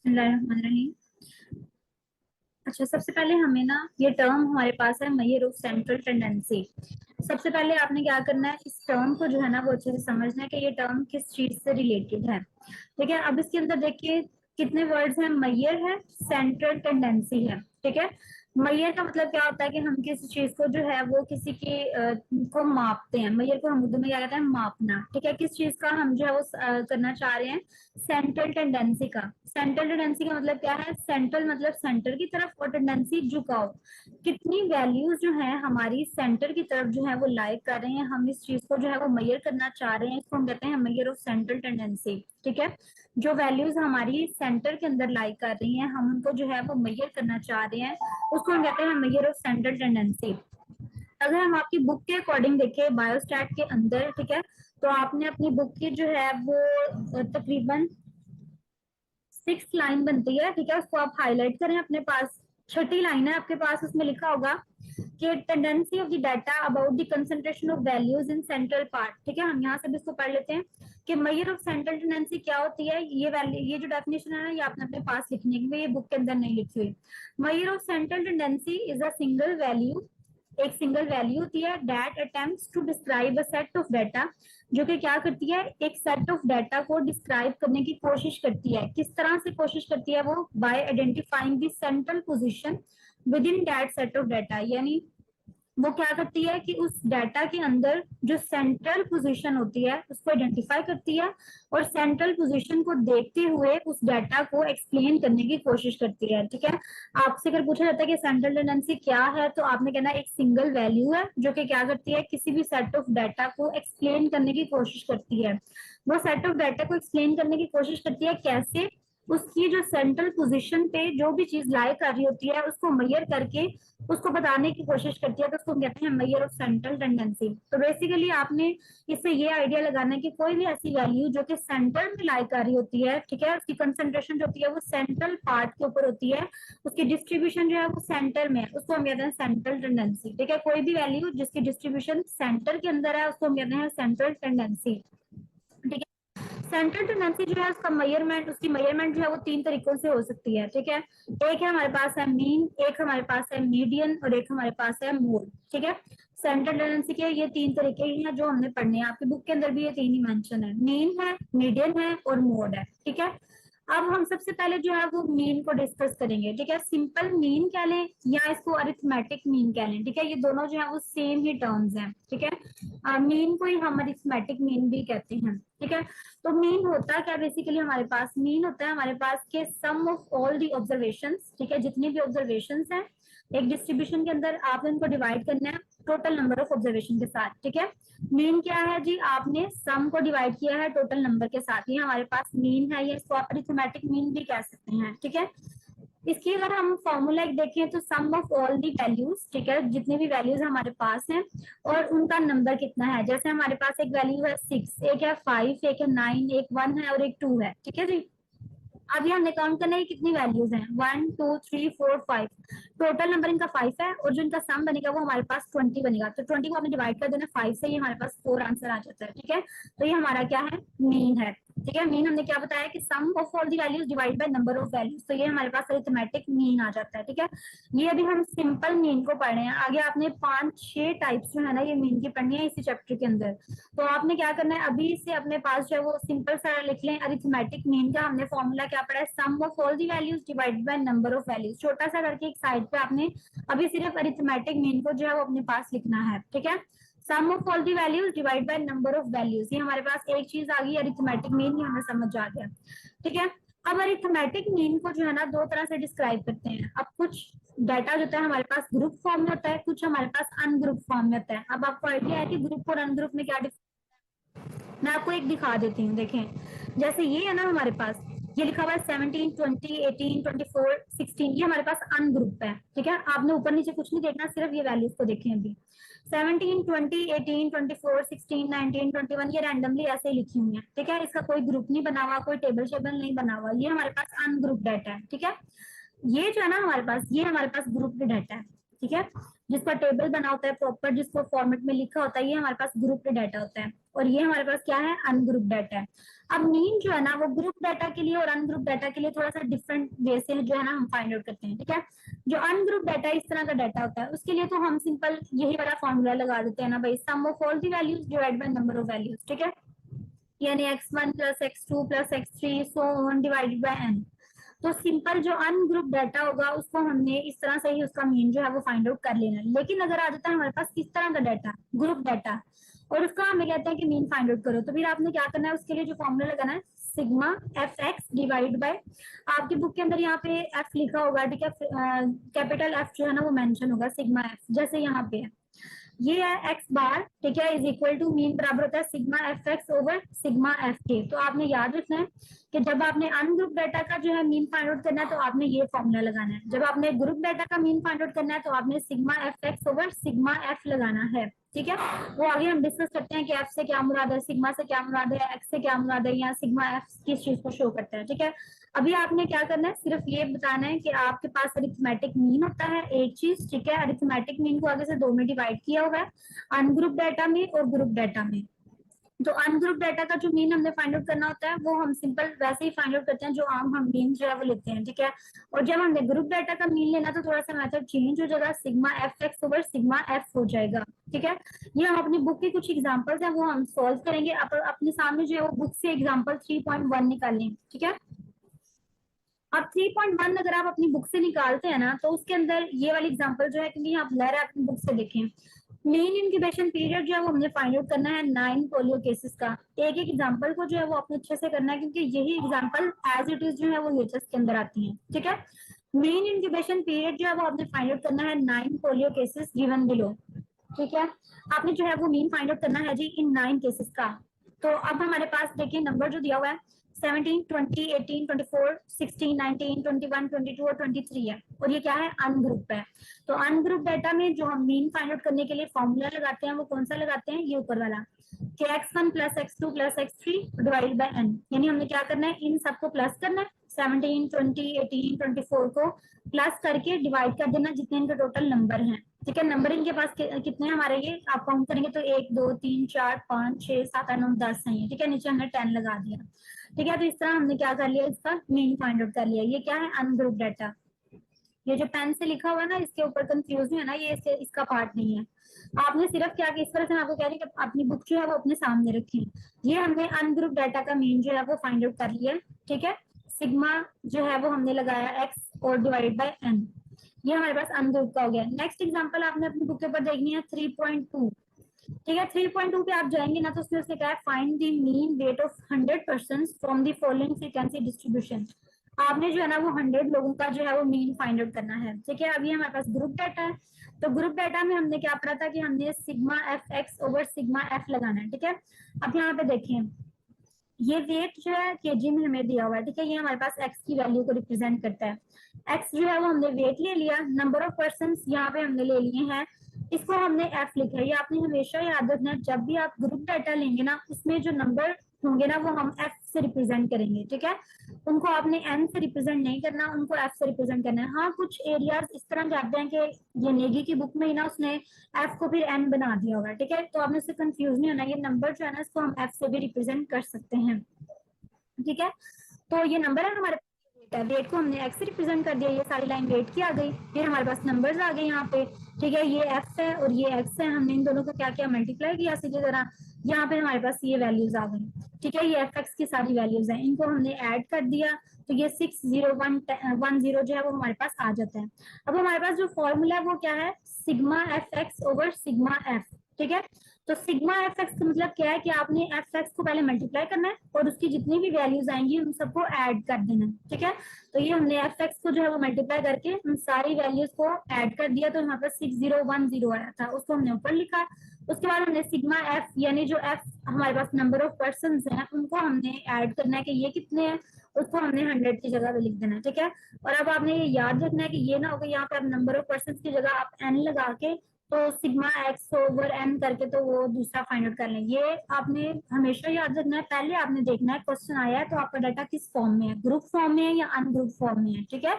बिस्मिल्लाहिर्रहमानिर्रहीम। अच्छा, सबसे पहले हमें ना ये टर्म हमारे पास है मेजर ऑफ सेंट्रल टेंडेंसी। सबसे पहले आपने क्या करना है, इस टर्म को जो है ना वो अच्छे से समझना है कि ये टर्म किस चीज से रिलेटेड है। ठीक है, अब इसके अंदर देखिए कितने वर्ड्स हैं। मेजर है, सेंट्रल टेंडेंसी है। ठीक है, मेजर का मतलब क्या होता है कि हम किसी चीज को जो है वो किसी की को मापते हैं। मेजर को हम उर्दू में क्या कहते हैं, मापना। ठीक है, किस चीज का हम जो है वो करना चाह रहे हैं, सेंट्रल टेंडेंसी का। सेंट्रल टेंडेंसी का मतलब क्या है, सेंट्रल मतलब सेंटर की तरफ, और टेंडेंसी झुकाव। कितनी वैल्यूज जो है हमारी सेंटर की तरफ जो है वो लाइक कर रहे हैं, हम इस चीज को जो है वो मेजर करना चाह रहे हैं, इसको हम कहते हैं मेजर ऑफ सेंट्रल टेंडेंसी। ठीक है, जो वैल्यूज हमारी सेंटर के अंदर लाइक कर रही हैं, हम उनको जो है वो मेजर करना चाह रहे हैं, उसको हम कहते हैं मेजर ऑफ सेंट्रल टेंडेंसी। अगर हम आपकी बुक के अकॉर्डिंग देखें बायोस्टैट के अंदर, ठीक है, तो आपने अपनी बुक की जो है वो तकरीबन 6 लाइन बनती है। ठीक है, उसको आप हाईलाइट करें अपने पास। छठी लाइन है आपके पास, उसमें लिखा होगा कि tendency of the data about the concentration of values in central part. ठीक है, हम यहाँ से भी इसको पढ़ लेते हैं कि मेजर ऑफ सेंट्रल टेंडेंसी क्या होती है। ये वैल्यू, ये जो डेफिनेशन है ना, ये आपने अपने पास लिखनी है क्योंकि ये बुक के अंदर नहीं लिखी हुई। Measure of central tendency is a single value, एक सिंगल वैल्यू होती है that attempts to describe a set of data, जो कि क्या करती है, एक सेट ऑफ डाटा को डिस्क्राइब करने की कोशिश करती है। किस तरह से कोशिश करती है वो, bye identifying the central position with in that set of data. यानी वो क्या करती है कि उस डाटा के अंदर जो सेंट्रल पोजीशन होती है उसको आइडेंटिफाई करती है, और सेंट्रल पोजीशन को देखते हुए उस डाटा को एक्सप्लेन करने की कोशिश करती है। ठीक है, आपसे अगर पूछा जाता है कि सेंट्रल टेंडेंसी क्या है, तो आपने कहना एक सिंगल वैल्यू है जो कि क्या करती है, किसी भी सेट ऑफ डाटा को एक्सप्लेन करने की कोशिश करती है। वो सेट ऑफ डाटा को एक्सप्लेन करने की कोशिश करती है कैसे, उसकी जो सेंट्रल पोजीशन पे जो भी चीज लाई कर रही होती है उसको मेजर करके उसको बताने की कोशिश करती है, तो उसको कहते हैं मेजर ऑफ सेंट्रल टेंडेंसी। तो बेसिकली आपने इससे ये आइडिया लगाना है कि कोई भी ऐसी वैल्यू जो कि सेंटर में लाई कर रही होती है, ठीक है, उसकी कंसंट्रेशन जो होती है वो सेंट्रल पार्ट के ऊपर होती है, उसकी डिस्ट्रीब्यूशन जो है वो सेंटर में है, उसको हम कहते हैं सेंट्रल टेंडेंसी। ठीक है, कोई भी वैल्यू जिसकी डिस्ट्रीब्यूशन सेंटर के अंदर है उसको हम कहते हैं सेंट्रल टेंडेंसी। ठीक है, सेंट्रल टेंडेंसी जो है उसका मेजरमेंट, उसकी मेजरमेंट जो है वो 3 तरीकों से हो सकती है। ठीक है, एक है हमारे पास है मीन, एक हमारे पास है मीडियन, और एक हमारे पास है मोड। ठीक है, सेंट्रल टेंडेंसी के ये 3 तरीके ही हैं जो हमने पढ़ने हैं, आपकी बुक के अंदर भी ये 3 ही मेंशन है, मीन है, मीडियन है और मोड है। ठीक है, अब हम सबसे पहले जो है वो मीन को डिस्कस करेंगे। ठीक है, सिंपल मीन कह लें या इसको अरिथमेटिक मीन कह लें। ठीक है, ये दोनों जो है वो सेम ही टर्म्स हैं। ठीक है, मीन को ही हम अरिथमेटिक मीन भी कहते हैं। ठीक है, तो मीन होता क्या, बेसिकली हमारे पास मीन होता है हमारे पास के सम ऑफ ऑल दी ऑब्जर्वेशंस। ठीक है, जितनी भी ऑब्जर्वेशंस हैं एक डिस्ट्रीब्यूशन के अंदर, आपने उनको डिवाइड करना है टोटल नंबर ऑफ ऑब्जर्वेशन के साथ। ठीक है, मीन क्या है जी, आपने सम को डिवाइड किया है टोटल नंबर के साथ, ये हमारे पास मीन है, ये इसको आप अरिथमेटिक मीन भी कह सकते हैं। ठीक है, इसकी अगर हम फॉर्मूला एक देखें तो सम ऑफ ऑल दी वैल्यूज, ठीक है, जितनी भी वैल्यूज हमारे पास हैं और उनका नंबर कितना है। जैसे हमारे पास एक वैल्यू है 6, एक है 5, एक है 9, एक 1 है और एक 2 है। ठीक है जी, अभी हमने काउंट करना है कितनी वैल्यूज हैं, 1 2 3 4 5, टोटल नंबर इनका 5 है, और जो इनका सम बनेगा वो हमारे पास 20 बनेगा। तो 20 को आपने डिवाइड कर देना 5 से, ये हमारे पास 4 आंसर आ जाता है। ठीक है, तो ये हमारा क्या है, मीन है। ठीक है, मीन हमने क्या बताया कि sum of all the values divide by number of values, तो ये हमारे पास अरिथमेटिक मीन आ जाता है। ठीक है, ये अभी हम सिंपल मीन को पढ़ रहे हैं, आगे आपने 5-6 टाइप्स जो है ना ये मीन की पढ़नी है इसी चैप्टर के अंदर। तो आपने क्या करना है, अभी से अपने पास जो है वो सिंपल सा लिख लें, अरिथमेटिक मीन का हमने फॉर्मूला क्या पढ़ा है, sum of all the values divided by number of values. छोटा सा करके एक साइड पे आपने अभी सिर्फ अरिथमेटिक मीन को जो है वो अपने पास लिखना है। ठीक है, sum of all the values divide by number of values, ये हमारे पास एक चीज आ गई अरिथमेटिक मीन, ये हमें समझ आ गया। ठीक है, अब अरिथमेटिक मीन को जो है ना 2 तरह से डिस्क्राइब करते हैं। अब कुछ डाटा जो होता है हमारे पास ग्रुप फॉर्म में होता है, कुछ हमारे पास अनग्रुप फॉर्म में होता है। अब आपको आइडिया है कि ग्रुप और अनग्रुप में क्या, मैं आपको एक दिखा देती हूँ, देखें। जैसे ये है ना हमारे पास, ये लिखा हुआ है 17 20 18 24 16, ये हमारे पास अनग्रुप है। ठीक है, आपने ऊपर नीचे कुछ नहीं देखना, सिर्फ ये वैल्यूज को देखें। अभी 17 20 18 24 16 19 21 ये रैंडमली ऐसे ही लिखी हुई है। ठीक है, इसका कोई ग्रुप नहीं बना हुआ, कोई टेबल शेबल नहीं बना हुआ, ये हमारे पास अनग्रुप डाटा है। ठीक है, ये जो है ना हमारे पास, ये हमारे पास ग्रुप डाटा है। ठीक है, जिसका टेबल बना होता है प्रॉपर, जिसको फॉर्मेट में लिखा होता है, ये हमारे पास ग्रुप डाटा होता है। और ये हमारे पास क्या है, अनग्रुप डाटा है। अब मीन जो है ना वो ग्रुप डाटा के लिए और अनग्रुप डाटा के लिए थोड़ा सा डिफरेंट वे से जो है ना हम फाइंड आउट करते हैं। ठीक है, जो अनग्रुप डाटा इस तरह का डाटा होता है उसके लिए तो हम सिंपल यही वाला फॉर्मूला लगा देते हैं ना भाई, sum of all the values divide by number of values. ठीक है, यानी x1 plus x2 plus x3 so on divided by n। तो सिंपल जो अनग्रुप डाटा होगा उसको हमने इस तरह से ही उसका मीन जो है वो फाइंड आउट कर लेना है। लेकिन अगर आ जाता है हमारे पास इस तरह का डाटा, ग्रुप डाटा, और उसका हमें कहते हैं कि मीन फाइंड आउट करो, तो फिर आपने क्या करना है, उसके लिए जो फॉर्मूला लगाना है sigma F x divide by, आपकी बुक के अंदर यहाँ पे एफ लिखा होगा। ठीक है, कैपिटल एफ जो है ना वो मेंशन होगा, सिग्मा एफ जैसे यहाँ पे है, ये है एक्स बार। ठीक है, इज इक्वल टू मीन बराबर होता है sigma F x over sigma F के। तो आपने याद रखना है कि जब आपने अनग्रुप डाटा का जो है मीन फाइंड आउट करना है तो आपने ये फॉर्मूला लगाना है। जब आपने ग्रुप डाटा का मीन फाइंड आउट करना है तो आपने sigma F x over sigma F लगाना है। ठीक है, वो आगे हम डिस्कस करते हैं कि एफ से क्या मुराद है, सिग्मा से क्या मुराद है, एक्स से क्या मुराद है, या सिग्मा एफ किस चीज को शो करता है। ठीक है, अभी आपने क्या करना है, सिर्फ ये बताना है कि आपके पास अरिथमेटिक मीन होता है एक चीज। ठीक है, अरिथमेटिक मीन को आगे से दो में डिवाइड किया हुआ है, अनग्रुप डाटा में और ग्रुप डाटा में। तो अनग्रुप डाटा का जो मीन हमने फाइंड आउट करना होता है वो हम सिंपल वैसे ही फाइंड आउट करते हैं जो आम हम मीन जो है वो लेते हैं। ठीक है, और जब हमने ग्रुप डाटा का मीन लेना तो थोड़ा सा मेथड चेंज हो जाएगा, sigma F x over sigma F हो जाएगा। ठीक है, ये हम अपनी बुक के कुछ एग्जांपल्स हैं वो हम सॉल्व करेंगे। अपने सामने जो है वो बुक से एग्जांपल 3.1 निकाल लें। ठीक है, अब 3.1 अगर आप अपनी बुक से निकालते हैं ना तो उसके अंदर ये वाली एग्जांपल जो है, क्योंकि यहाँ ब्लर है, अपनी बुक से देखें। मेन इंक्यूबेशन पीरियड जो है वो हमने फाइंड आउट करना है 9 पोलियो केसेस का। एक एक एग्जांपल को जो है वो आपने अच्छे से करना है, क्योंकि यही एग्जांपल एज इट इज जो है वो यूएचएस के अंदर आती है। ठीक है, मेन इंक्यूबेशन पीरियड जो है वो आपने फाइंड आउट करना है 9 पोलियो केसेस गिवन बिलो। ठीक है, आपने जो है वो मीन फाइंड आउट करना है जी इन 9 केसेस का। तो अब हमारे पास देखिए नंबर जो दिया हुआ है 17, 20, 18, 24, 16, 19, 21, 22 और 23 है, और ये क्या है, अनग्रुप है। तो अनग्रुप डाटा में जो हम मीन फाइंड आउट करने के लिए फॉर्मूला लगाते हैं वो कौन सा लगाते हैं, ये ऊपर वाला, कि x1 plus x2 plus x3 divided by n। यानी हमने क्या करना है, इन सबको प्लस करना है, 17, 20, 18, 24 को प्लस करके डिवाइड कर देना जितने इनके टोटल नंबर हैं। ठीक है, नंबर इनके पास कितने हमारे, ये आप काउंट करेंगे तो 1 2 3 4 5 6 7 8 9 10 है। ठीक है, नीचे हमने 10 लगा दिया। ठीक है, तो इस तरह हमने क्या कर लिया, इसका मीन फाइंड आउट कर लिया। ये क्या है, अनग्रुप डाटा। ये जो पेन से लिखा हुआ है ना इसके ऊपर कंफ्यूज है ना, ये इसका पार्ट नहीं है। आपने सिर्फ क्या कि इस तरह से मैं आपको कह रही हूँ कि अपनी बुक जो है वो अपने सामने रखें। ये हमने अनग्रुप डाटा का मीन जो है वो फाइंड आउट कर लिया। ठीक है, सिग्मा जो है वो हमने लगाया एक्स और डिवाइडेड बाय एन, ये हमारे पास अनग्रुप का हो गया। नेक्स्ट एग्जांपल आपने अपनी बुक के ऊपर देखनी है 3.2। ठीक है, 3.2 पे आप जाएंगे ना तो उसमें उसने कहा है find the mean weight of 100 person from the following frequency distribution. आपने जो है ना वो 100 लोगों का जो है वो मीन फाइंड आउट करना है। ठीक है, अभी हमारे पास ग्रुप डाटा है, तो ग्रुप डाटा में हमने क्या पढ़ा था कि हमने sigma F x over sigma F लगाना है। ठीक है, अब यहाँ पे देखें, ये वेट जो है केजी में हमें दिया हुआ है। ठीक है, ये हमारे पास एक्स की वैल्यू को रिप्रेजेंट करता है। एक्स जो है वो हमने वेट ले लिया, नंबर ऑफ पर्सन यहाँ पे हमने ले लिए हैं, इसको हमने एफ लिखा है। ये आपने हमेशा याद रखना है, जब भी आप ग्रुप डाटा लेंगे ना उसमें जो नंबर होंगे ना वो हम एफ से रिप्रेजेंट करेंगे। ठीक है, उनको आपने एन से रिप्रेजेंट नहीं करना, उनको एफ से रिप्रेजेंट करना है। हाँ, कुछ एरियाज इस तरह जाते हैं कि ये नेगी की बुक में ही ना उसने एफ को फिर एन बना दिया होगा। ठीक है, तो आपने उससे कंफ्यूज नहीं होना, ये नंबर जो है ना इसको हम एफ से भी रिप्रेजेंट कर सकते हैं। ठीक है, तो ये नंबर है हमारे वेट को हमने एक्स से रिप्रेजेंट कर दिया, ये सारी लाइन वेट की आ गई, फिर हमारे पास नंबर्स आ गए यहाँ पे। ठीक है, ये एफ है और ये एक्स है, हमने इन दोनों को क्या किया, मल्टीप्लाई किया सीधी तरह, यहाँ पे हमारे पास ये वैल्यूज आ गई। ठीक है, ये एफ एक्स की सारी वैल्यूज हैं, इनको हमने ऐड कर दिया तो ये 60110 जो है वो हमारे पास आ जाता है। अब हमारे पास जो फॉर्मूला है वो क्या है, sigma F x over sigma F. ठीक है, तो सिग्मा एफ एक्स का मतलब क्या है कि आपने एफ एक्स को पहले मल्टीप्लाई करना है और उसकी जितनी भी वैल्यूज आएंगी उन सबको ऐड कर देना है। ठीक है, तो ये हमने एफ एक्स को जो है वो मल्टीप्लाई करके उन सारी वैल्यूज को ऐड कर दिया, तो यहाँ पर 6010 आया था, उसको हमने ऊपर लिखा। उसके बाद हमने सिग्मा एफ यानी जो एफ हमारे पास नंबर ऑफ पर्सन हैं उनको हमने ऐड करना है कि ये कितने हैं, उसको हमने 100 की जगह पे लिख देना है। ठीक है, और अब आपने ये याद रखना है कि ये ना होगा यहाँ पे आप नंबर ऑफ पर्सन की जगह आप एन लगा के तो सिग्मा एक्स ओवर एन करके तो वो दूसरा फाइंड आउट कर लें। ये आपने हमेशा याद रखना है, पहले आपने देखना है क्वेश्चन आया है तो आपका डाटा किस फॉर्म में है, ग्रुप फॉर्म में है या अनग्रुप फॉर्म में है। ठीक है,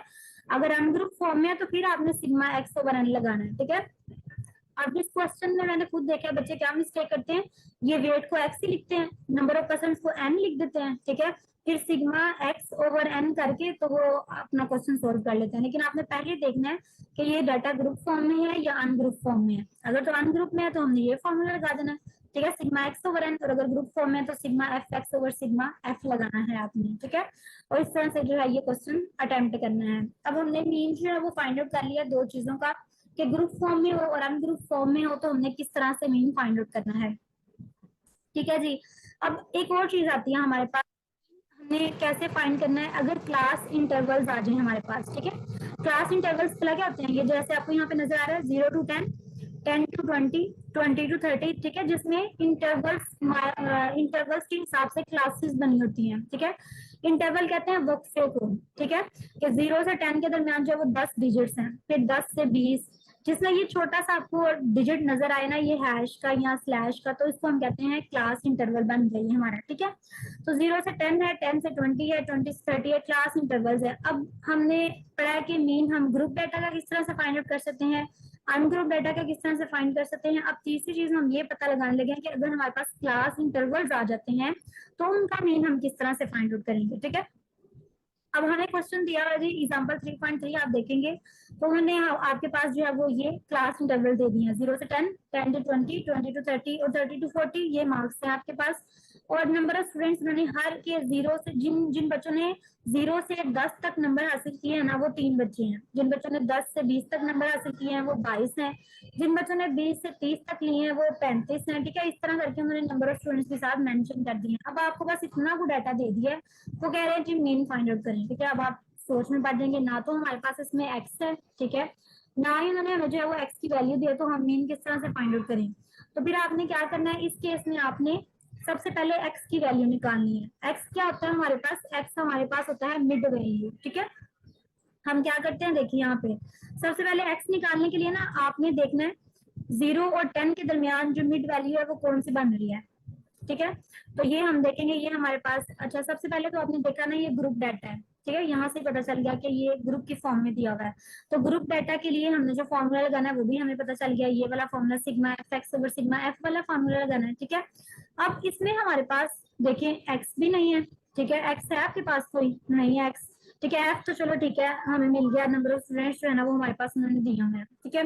अगर अनग्रुप फॉर्म में है तो फिर आपने सिग्मा एक्स ओवर एन लगाना है, ठीक है। अब इस क्वेश्चन में मैंने खुद देखा बच्चे क्या मिस्टेक करते हैं, ये वेट को एक्स ही लिखते हैं, नंबर ऑफ पर्सन को एन लिख देते हैं, ठीक है, फिर सिग्मा एक्स ओवर एन करके तो वो अपना क्वेश्चन सोल्व कर लेते हैं। लेकिन आपने पहले देखना है कि ये डाटा ग्रुप फॉर्म में है या अनग्रुप फॉर्म में है। अगर तो अनग्रुप में है तो हमने ये फॉर्मूला लगा देना है, ठीक है, सिग्मा एक्स ओवर एन, और अगर ग्रुप फॉर्म में है तो sigma F x over sigma F लगाना है आपने, ठीक है। और इस तरह से जो है ये क्वेश्चन अटेम्प्ट करना है। अब हमने मीन जो है वो फाइंड आउट कर लिया दो चीजों का, कि ग्रुप फॉर्म में हो और अनग्रुप फॉर्म में हो तो हमने किस तरह से मीन फाइंड आउट करना है, ठीक है जी। अब एक और चीज आती है हमारे पास, हमें कैसे फाइंड करना है अगर क्लास इंटरवल्स आ जाए हमारे पास, ठीक है। क्लास इंटरवल्स क्या होते हैं, ये जैसे आपको यहाँ पे नजर आ रहा है 0 to 10, 10 to 20, 20 to 30, ठीक है, जिसमें इंटरवल्स के हिसाब से क्लासेस बनी होती हैं, ठीक है। इंटरवल कहते हैं वक्फे को, ठीक है, कि 0 से 10 के दरमियान जो है वो 10 डिजिट्स हैं, फिर 10 से 20, जिसमें ये छोटा सा आपको डिजिट नजर आए ना, ये हैश का या स्लैश का, तो इसको हम कहते हैं क्लास इंटरवल बन गई हमारा, ठीक है। तो 0 से 10 है, 10 से 20 है, 20 से 30 है, क्लास इंटरवल्स है। अब हमने पढ़ा कि मीन हम ग्रुप डाटा का किस तरह से फाइंड आउट कर सकते हैं, अनग्रुप डाटा का किस तरह से फाइंड कर सकते हैं। अब तीसरी चीज हम ये पता लगाने लगे कि अगर हमारे पास क्लास इंटरवल्स आ जाते हैं तो उनका मीन हम किस तरह से फाइंड आउट करेंगे, ठीक है। अब हमें क्वेश्चन दिया हुआ है एग्जांपल 3.3 आप देखेंगे तो उन्होंने आपके पास जो है वो ये क्लास इंटरवल दे दिए हैं 0 से 10, 10 to 20, 20 to 30 और 30 to 40, ये मार्क्स है आपके पास। और नंबर ऑफ स्टूडेंट्स उन्होंने हर के 0 से जिन बच्चों ने 0 से 10 तक नंबर हासिल किए हैं ना वो 3 बच्चे हैं, जिन बच्चों ने 10 से 20 तक नंबर हासिल किए हैं वो 22 हैं, जिन बच्चों ने 20 से 30 तक लिए हैं वो 35 हैं, ठीक है। इस तरह करके उन्होंने नंबर ऑफ स्टूडेंट्स के साथ मेंशन कर दिए। अब आपको बस इतना को डाटा दे दिया है, वो कह रहे हैं कि मीन फाइंड आउट करें, ठीक है। अब आप सोच में पड़ जाएंगे, ना तो हमारे पास इसमें एक्स है, ठीक है, ना ही उन्होंने हमें जो है वो एक्स की वैल्यू दी है, तो हम मीन किस तरह से फाइंड आउट करें। तो फिर आपने क्या करना है, इस केस में आपने सबसे पहले एक्स की वैल्यू निकालनी है। एक्स क्या होता है हमारे पास, एक्स हमारे पास होता है मिड वैल्यू, ठीक है। हम क्या करते हैं, देखिए यहाँ पे सबसे पहले एक्स निकालने के लिए ना आपने देखना है 0 और 10 के दरमियान जो मिड वैल्यू है वो कौन सी बन रही है, ठीक है। तो ये हम देखेंगे, ये हमारे पास, अच्छा सबसे पहले तो आपने देखा ना ये ग्रुप डाटा है, ठीक है, यहाँ से पता चल गया कि ये ग्रुप की फॉर्म में दिया हुआ है। तो ग्रुप डाटा के लिए हमने जो फॉर्मूला लगाना है वो भी हमें पता चल गया, ये वाला formula sigma F x over sigma F वाला फॉर्मूला लगाना है, ठीक है। अब इसमें हमारे पास देखिए एक्स भी नहीं है, ठीक है, एक्स है आपके पास कोई नहीं है एक्स, ठीक है। एफ तो चलो ठीक है हमें मिल गया, नंबर ऑफ स्टूडेंट्स जो है ना वो हमारे पास उन्होंने दिया हुआ है, ठीक है।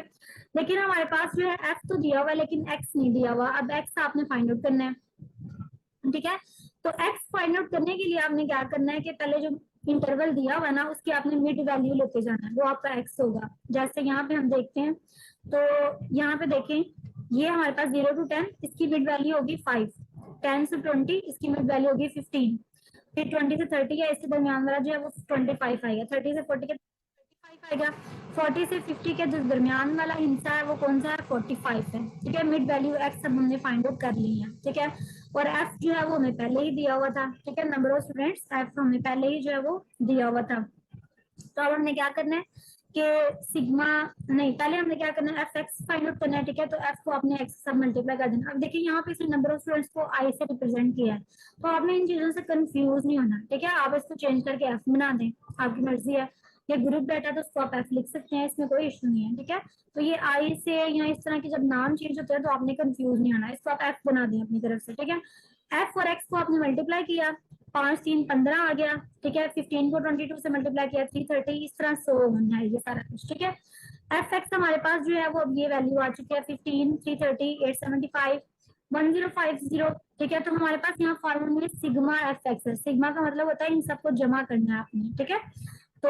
लेकिन हमारे पास जो है एफ तो दिया हुआ है लेकिन एक्स नहीं दिया हुआ। अब एक्स आपने फाइंड आउट करना है, ठीक है। तो एक्स फाइंड आउट करने के लिए आपने क्या करना है कि पहले जो इंटरवल दिया हुआ ना उसकी आपने मिड वैल्यू लेके जाना है, वो आपका एक्स होगा। जैसे यहाँ पे हम देखते हैं, तो यहाँ पे देखें ये हमारे पास 0 to 10, इसकी मिड वैल्यू होगी 5, 10 से 20 इसकी मिड वैल्यू होगी 15, फिर 20 से 30 है, इसके दरमियान वाला जो है वो 25 आएगा, 30 से 40 के 35 आएगा, 40 से 50 के जो दरमियान वाला हिस्सा है वो कौन सा है, 45 है, ठीक है। मिड वैल्यू एक्स सब हमने फाइंड आउट कर ली है, ठीक है। और एफ जो है वो हमें पहले ही दिया हुआ था, ठीक है, नंबर ऑफ स्टूडेंट्स एफ हमें पहले ही जो है वो दिया हुआ था। तो अब हमने क्या करना है कि सिग्मा नहीं, पहले हमने क्या करना है एफ एक्स फाइंड आउट करना है, ठीक है। तो एफ को आपने एक्स सब मल्टीप्लाई कर देना। अब देखिए यहाँ पे इसने नंबर ऑफ स्टूडेंट्स को आई से रिप्रेजेंट किया है, तो आपने इन चीजों से कंफ्यूज नहीं होना, ठीक है। आप इसको चेंज करके एफ बना दें, आपकी मर्जी है। ये ग्रुप डाटा तो उसको आप एफ लिख सकते हैं, इसमें कोई इशू नहीं है, ठीक है। तो ये आई से या इस तरह के जब नाम चेंज होते हैं तो आपने कंफ्यूज नहीं होना, इसको आप एफ बना दें अपनी तरफ से, ठीक है। एफ और एक्स को आपने मल्टीप्लाई किया, 5 3 15 आ गया, ठीक है। 15 को 22 से मल्टीप्लाई किया 330, इस तरह 100 होना है ये सारा कुछ, ठीक है। एफ एक्स हमारे पास जो है वो अब ये वैल्यू आ चुकी है 15, 330, 875, 1050, ठीक है। तो हमारे पास यहाँ फॉर्मूला में सिग्मा एफ एक्स है, सिग्मा का मतलब होता है इन सबको जमा करना है आपने, ठीक है। तो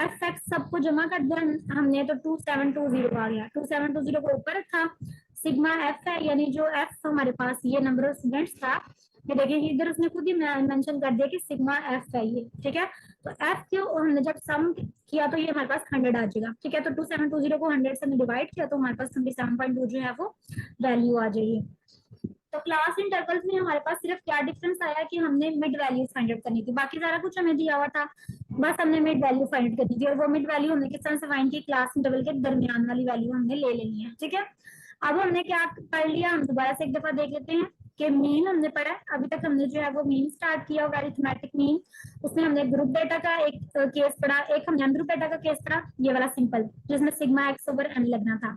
एफ एक्स सबको जमा कर दिया हमने, तो 2720 आ गया, 2720 को ऊपर रखा, सिग्मा एफ है यानी जो एफ हमारे पास ये नंबर ऑफ स्टूडेंट्स था, ये देखिए इधर उसने खुद ही मेंशन कर दिया कि सिग्मा एफ है ये, ठीक है। तो एफ को हमने जब सम किया तो ये हमारे पास 100 आ जाएगा, ठीक है। तो 2720 को 100 से डिवाइड किया तो हमारे पास 27.2 जो है वो वैल्यू आ जाएगी। तो क्लास इंटरवल्स में हमारे पास सिर्फ क्या डिफरेंस आया कि हमने मिड वैल्यू फाइंड आउट करनी थी, बाकी सारा कुछ हमें दिया हुआ था, बस हमने मिड वैल्यू फाइंड आउट करनी थी। और वो मिड वैल्यू हमने किस तरह से फाइंड की, क्लास इंटरवल के दरमियान वाली वैल्यू हमने ले लेनी है, ठीक है। अब हमने क्या कर लिया, हम दोबारा से एक दफा देख लेते हैं कि मीन हमने पढ़ा है, अभी तक हमने जो है वो मीन स्टार्ट किया होगा, अरिथमेटिक मीन। उसमें हमने ग्रुप डेटा का एक केस पढ़ा, एक हमने अनग्रुप डेटा का केस पढ़ा, ये वाला सिंपल, जिसमें सिग्मा एक्स ओवर एन लगना था।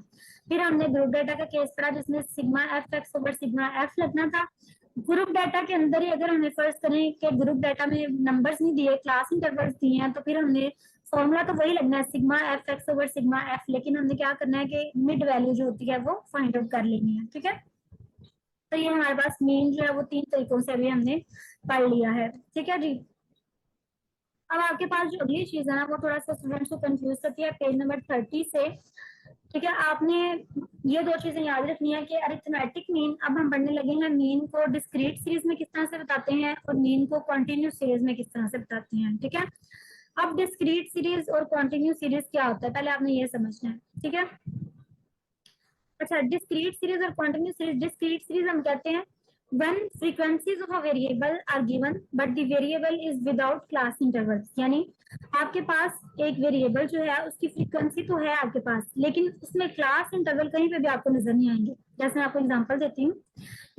फिर हमने ग्रुप डेटा का केस पढ़ा जिसमें sigma F x over sigma F लगना था। ग्रुप डाटा के अंदर ही अगर हमें फर्स्ट करें कि ग्रुप डाटा में नंबर्स नहीं दिए, क्लास इंटरवल्स दिए हैं, तो फिर हमने फॉर्मूला तो वही लगना है sigma F x over sigma F, लेकिन हमने क्या करना है कि मिड वैल्यू जो होती है वो फाइंड आउट कर लेनी है। ठीक है, तो ये हमारे पास मेन जो है वो 3 तरीकों से अभी हमने पढ़ लिया है। ठीक है जी। अब आपके पास जो अगली चीज है ना वो थोड़ा सा स्टूडेंट्स को कंफ्यूज करती है, पेज नंबर 30 से। ठीक है, आपने ये 2 चीजें याद रखनी है कि अरिथमेटिक मीन, अब हम पढ़ने लगे हैं मीन को डिस्क्रीट सीरीज में किस तरह से बताते हैं और मीन को कॉन्टिन्यूस सीरीज में किस तरह से बताते हैं। ठीक है, अब डिस्क्रीट सीरीज और कॉन्टिन्यूस सीरीज क्या होता है पहले आपने ये समझना है। ठीक है, अच्छा, डिस्क्रीट सीरीज और कॉन्टिन्यूस सीरीज। डिस्क्रीट सीरीज हम कहते हैं when frequencies of a variable are given but the variable is without class intervals, यानी आपके पास एक वेरिएबल जो है उसकी फ्रीक्वेंसी तो है आपके पास, लेकिन उसमें क्लास इंटरवल कहीं पे भी आपको नजर नहीं आएंगे। जैसे मैं आपको एग्जांपल देती हूँ,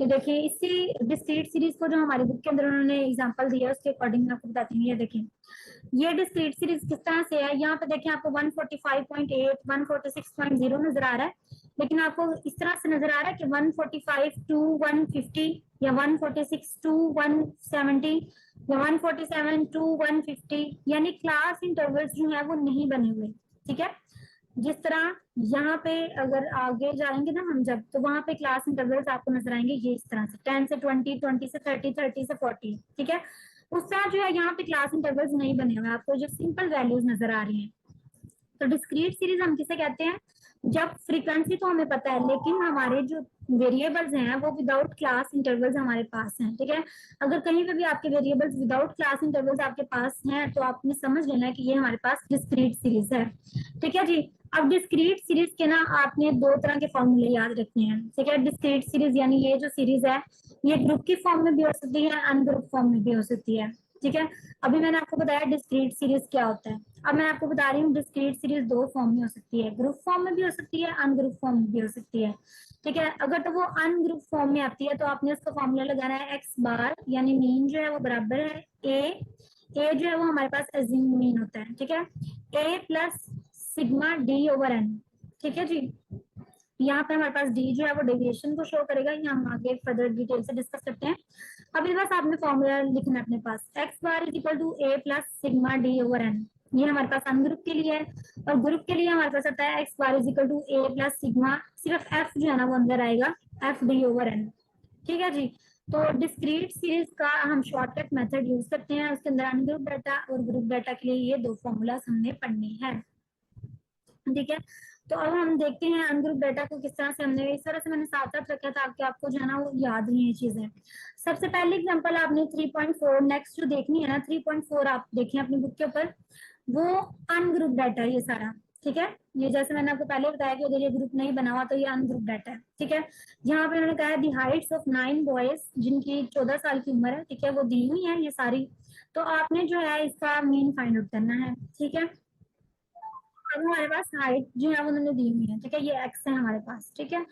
ये देखिए, इसी डिस्क्रीट सीरीज को जो हमारी बुक के अंदर उन्होंने एग्जांपल दिया है उसके अकॉर्डिंग मैं आपको बताती हूँ। ये देखिए, ये डिस्क्रीट सीरीज किस तरह से है, यहाँ पे देखिए आपको 145.8 146.0 नजर आ रहा है, लेकिन आपको इस तरह से नजर आ रहा है कि 145 to 150 या 146 to 170 या 147 to 150, यानी क्लास इंटरवल्स जो है वो नहीं बने हुए। ठीक है, जिस तरह यहाँ पे अगर आगे जाएंगे ना हम जब, तो वहां पे क्लास इंटरवल्स आपको नजर आएंगे ये इस तरह से 10 से 20, 20 से 30, 30 से 40। ठीक है, उस तरह जो है यहाँ पे क्लास इंटरवल्स नहीं बने हुए, आपको जो सिंपल वैल्यूज नजर आ रही हैं। तो डिस्क्रीट सीरीज हम किसे कहते हैं, जब फ्रीक्वेंसी तो हमें पता है लेकिन हमारे जो वेरिएबल्स हैं वो विदाउट क्लास इंटरवल्स हमारे पास हैं। ठीक है, अगर कहीं पे भी आपके वेरिएबल्स विदाउट क्लास इंटरवल्स आपके पास हैं तो आपने समझ लेना है कि ये हमारे पास डिस्क्रीट सीरीज है। ठीक है जी। अब डिस्क्रीट सीरीज के ना आपने 2 तरह के फॉर्मूले याद रखने हैं। ठीक है, डिस्क्रीट सीरीज यानी ये जो सीरीज है ये ग्रुप की फॉर्म में भी हो सकती है, अनग्रुप फॉर्म में भी हो सकती है। ठीक है, अभी मैंने आपको बताया डिस्क्रीट सीरीज क्या होता है, अब मैं आपको बता रही हूँ डिस्क्रीट सीरीज 2 फॉर्म में हो सकती है, ग्रुप फॉर्म में भी हो सकती है, अनग्रुप फॉर्म में भी हो सकती है। ठीक है, अगर तो वो अनग्रुप फॉर्म में आती है तो आपने उसका फॉर्मूला लगाना है एक्स बार, यानी मीन जो है वो बराबर है ए जो है वो हमारे पास एज्यूम मीन होता है। ठीक है, A plus sigma D over N. ठीक है जी, यहाँ पे हमारे पास डी जो है वो डेविएशन को शो करेगा, ये हम आगे फर्दर डिटेल से डिस्कस करते हैं। अभी बस आपने फॉर्मूला लिखना है अपने पास, x bar is equal to A plus sigma D over n. ये हमारे पास अनग्रुप के लिए है, और ग्रुप के लिए हमारे पास आता है X bar is equal to A plus sigma, सिर्फ एफ जो है ना वो अंदर आएगा, एफ डी ओवर एन। ठीक है जी, तो डिस्क्रीट सीरीज का हम शॉर्टकट मेथड यूज करते हैं, उसके अंदर अनग्रुप डाटा और ग्रुप डाटा के लिए ये 2 फॉर्मूला हमने पढ़ने हैं। ठीक है, तो अब हम देखते हैं अनग्रुप डाटा को किस तरह से, हमने इस तरह से मैंने साथ साथ रखा था आपके, आपको जो है ना वो याद नहीं है चीजें। सबसे पहले एग्जांपल आपने 3.4 नेक्स्ट जो देखनी है ना 3.4 आप देखें अपनी बुक के ऊपर, वो अनग्रुप डाटा है ये सारा। ठीक है, ये जैसे मैंने आपको पहले बताया कि अगर ये ग्रुप नहीं बना हुआ तो ये अनग्रुप डाटा है। ठीक है, यहाँ पे उन्होंने कहा है दी हाइट्स ऑफ 9 बॉयज जिनकी 14 साल की उम्र है। ठीक है, वो दी हुई है ये सारी, तो आपने जो है इसका मीन फाइंड आउट करना है। ठीक है, अब हमारे पास हाइट जो है उन्होंने दी हुई है। ठीक है, ये एक्स है हमारे पास। ठीक है,